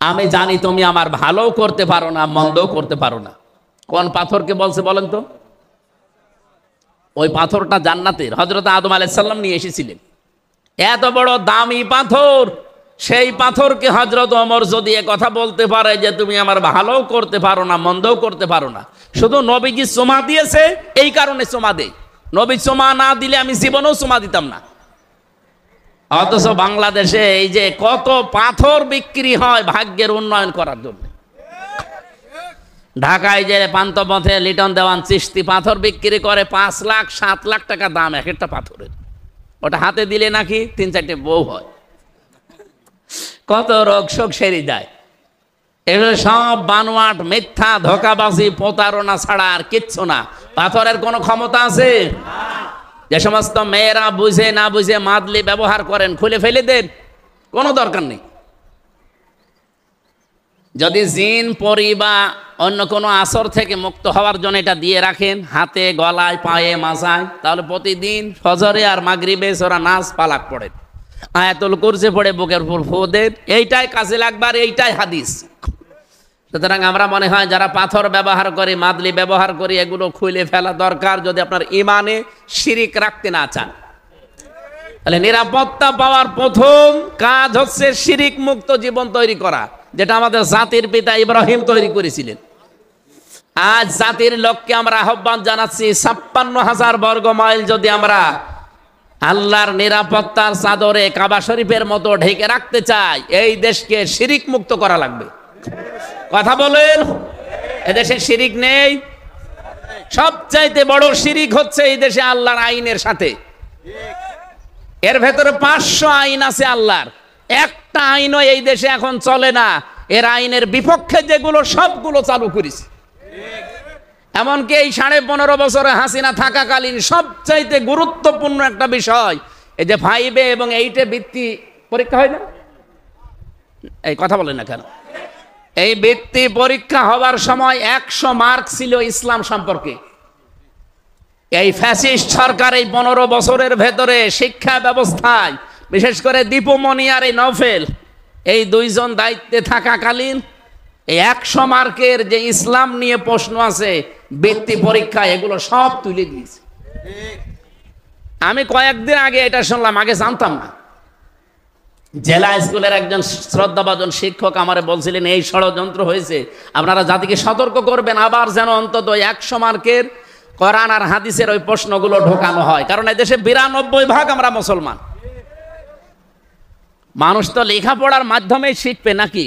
আমি জানি তুমি আমার ভালো করতে পারো না, মন্দও করতে পারো না। কোন পাথরকে বলছে বলেন তো? ওই পাথরটা জান্নাতের, হযরত আদম আলাইহিস সালাম নিয়ে এসেছিলেন। এত বড় দামি পাথর, সেই পাথরকে হযরত ওমর যদি এ কথা বলতে পারে যে তুমি আমার ভালো করতে পারো না, মন্দও করতে পারো না, শুধু নবীজি চুমা দিয়েছে এই কারণে চুমা দেই, নবী চুমা না দিলে আমি জীবনেও চুমা দিতাম না। অথচ বাংলাদেশে এই যে কত পাথর বিক্রি হয় ভাগ্যের উন্নয়ন করার জন্য। ঢাকায় যে পান্থপথে লিটন দেওয়ান চিশতি পাথর বিক্রি করে 5 লাখ 7 লাখ টাকা দাম এক একটা পাথরের। ওটা হাতে দিলে নাকি 3-4টে বউ হয়, কত রোগ শোক সেরে যায়। এগুলো সব বানোয়াট, মিথ্যা, ধোকাবাজি, প্রতারণা ছাড়া আর কিচ্ছু না। পাথরের কোনো ক্ষমতা আছে? যে সমস্ত মেয়েরা বুঝে না বুঝে মাদলি ব্যবহার করেন, খুলে ফেলে দেন, কোনো দরকার নেই। যদি জিন, পরি বা অন্য কোনো আসর থেকে মুক্ত হওয়ার জন্য এটা দিয়ে রাখেন হাতে, গলায়, পায়ে, মাথায়, তাহলে প্রতিদিন ফজরে আর মাগরিবে ওরা নাচ পালাক পড়ে, আয়াতুল কুরসি পড়ে বুকের উপর ফু দেন, এইটাই কাজে লাগবে, আর এইটাই হাদিস। সুতরাং আমরা মনে হয় যারা পাথর ব্যবহার করি, মাদলি ব্যবহার করি, এগুলো খুলে ফেলা দরকার যদি আপনার ইমানে শিরিক রাখতে না চান। তাহলে নিরাপত্তা পাওয়ার প্রথম কাজ হচ্ছে শিরিক মুক্ত জীবন তৈরি করা, যেটা আমাদের জাতির পিতা ইব্রাহিম তৈরি করেছিলেন। আজ জাতির লোককে আমরা আহ্বান জানাচ্ছি, 56,000 বর্গ মাইল যদি আমরা আল্লাহর নিরাপত্তার চাদরে কাবা শরীফের মতো ঢেকে রাখতে চাই, এই দেশকে শিরিক মুক্ত করা লাগবে। কথা বলেন, এদেশে শিরিক নেই? সবচাইতে বড় শিরিক হচ্ছে এই দেশে আল্লাহর আইনের সাথে। এর ভেতরে 500 আইন আছে আল্লাহর, একটা আইনও এই দেশে এখন চলে না। এর আইনের বিপক্ষে যেগুলো সবগুলো চালু করেছে। এমনকি এই 15.5 বছরে হাসিনা থাকাকালীন সবচাইতে গুরুত্বপূর্ণ একটা বিষয়, এই যে 5 এবং 8 বৃত্তি পরীক্ষা হয় না, এই কথা বলেন না কেন? এই বৃত্তি পরীক্ষা হওয়ার সময় 100 মার্ক ছিল ইসলাম সম্পর্কে। এই ফ্যাসিস্ট সরকার এই 15 বছরের ভেতরে শিক্ষা ব্যবস্থায়, বিশেষ করে দীপুমণি আর এই নওফেল, এই 2 জন দায়িত্বে থাকাকালীন এই 100 মার্কের যে ইসলাম নিয়ে প্রশ্ন আছে ব্যক্তি পরীক্ষা, এগুলো সব তুলে দিয়েছে। আমি কয়েকদিন আগে এটা শুনলাম, আগে জানতাম না। জেলা স্কুলের একজন শ্রদ্ধাভাজন শিক্ষক আমারে বলছিলেন এই ষড়যন্ত্র হয়েছে, আপনারা জাতিকে সতর্ক করবেন, আবার যেন অন্তত 100 মার্কের কোরআন আর হাদিসের ওই প্রশ্নগুলো ঢোকানো হয়, কারণ এই দেশে 92% আমরা মুসলমান। মানুষ তো লেখাপড়ার মাধ্যমেই শিখবে নাকি,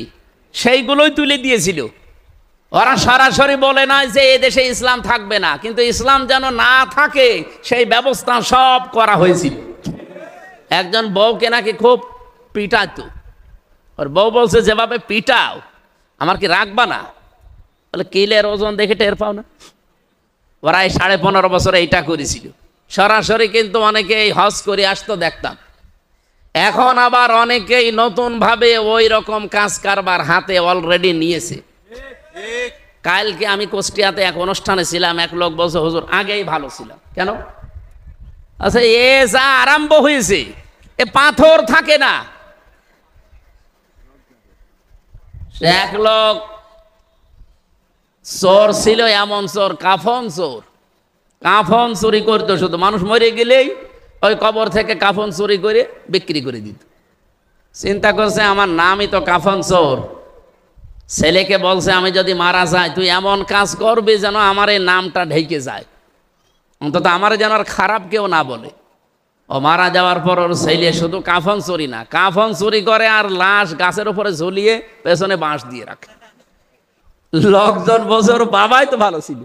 সেইগুলোই তুলে দিয়েছিল। ওরা সরাসরি বলে না যে এই দেশে ইসলাম থাকবে না, কিন্তু ইসলাম যেন না থাকে সেই ব্যবস্থা সব করা হয়েছিল। একজন বউকে নাকি খুব পিটাতো, ওর বউ বলছে যেভাবে পিটাও আমার কি রাখবা না? বলে কিলের ওজন দেখে টের পাও না? ওরা এই 15.5 বছরে এইটা করেছিল সরাসরি, কিন্তু অনেকেই হজ করে আসতো দেখতাম। এখন আবার অনেকেই নতুন ভাবে ওই রকম কাজ কারবার হাতে অলরেডি নিয়েছে। কালকে আমি কুষ্টিয়াতে এক অনুষ্ঠানে ছিলাম, এক লোক বলছে হুজুর আগেই ভালো ছিলাম। কেন? আচ্ছা, এ যা আরম্ভ হয়েছে, এ পাথর থাকে না। সে এক লোক চোর ছিল, এমন চোর, কাফন চোর। কাফন চুরি করতো, শুধু মানুষ মরে গেলেই ওই কবর থেকে কাফন চুরি করে বিক্রি করে দিত। চিন্তা করছে আমার নামই তো কাফন চোর। ছেলেকে বলছে আমি যদি মারা যাই তুই এমন কাজ করবি যেন আমার এই নামটা ঢেকে যায়, অন্তত আমার যেন আর খারাপ কেউ না বলে। ও মারা যাওয়ার পর ওর ছেলে শুধু কাফন চুরি না, কাফন চুরি করে আর লাশ গাছের উপরে ঝুলিয়ে পেছনে বাঁশ দিয়ে রাখে। লোকজন বলছে ওর বাবাই তো ভালো ছিল,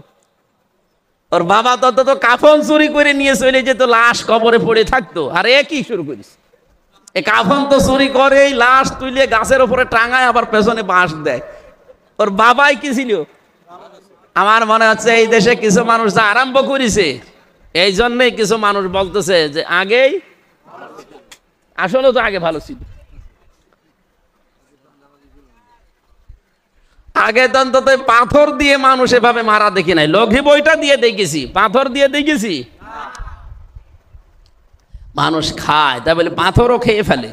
ওর বাবা তো কাফন চুরি করে নিয়ে চলে যেত, লাশ কবরে পড়ে থাকতো, আর এ কি শুরু করিস? এই কাফন তো চুরি করে লাশ তুলে গাছের উপরে টাঙায়, আবার পেছনে বাঁশ দেয়। ওর বাবাই কি ছিল? আমার মনে হচ্ছে এই দেশে কিছু মানুষ যা আরম্ভ করেছে, এই জন্যই কিছু মানুষ বলতেছে যে আগেই, আসলে তো আগে ভালো ছিল। আগে তো অন্তত পাথর দিয়ে মানুষ এভাবে মারা দেখি নাই। লঘি বইটা দিয়ে দেখেছি, পাথর দিয়ে দেখেছি। মানুষ খায়, তা বলে পাথরও খেয়ে ফেলে।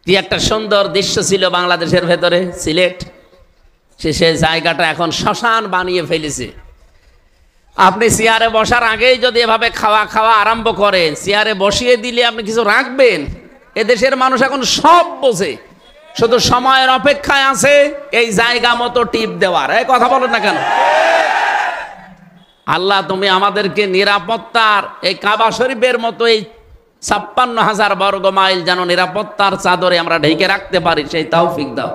কি একটা সুন্দর দৃশ্য ছিল বাংলাদেশের ভেতরে, সিলেট, সে জায়গাটা এখন শ্মশান বানিয়ে ফেলেছে। আপনি চেয়ারে বসার আগেই যদি এভাবে খাওয়া আরম্ভ করেন, চেয়ারে বসিয়ে দিলে আপনি কিছু রাখবেন? এদেশের মানুষ এখন সব বোঝে, শুধু সময়ের অপেক্ষায় আছে এই জায়গা মতো টিপ দেওয়ার। এই কথা বলেন না কেন? আল্লাহ তুমি আমাদেরকে নিরাপত্তার এই কাবা শরীফের মতো এই 56,000 বর্গ মাইল যেন নিরাপত্তার চাদরে আমরা ঢেকে রাখতে পারি, সেই তৌফিক দাও।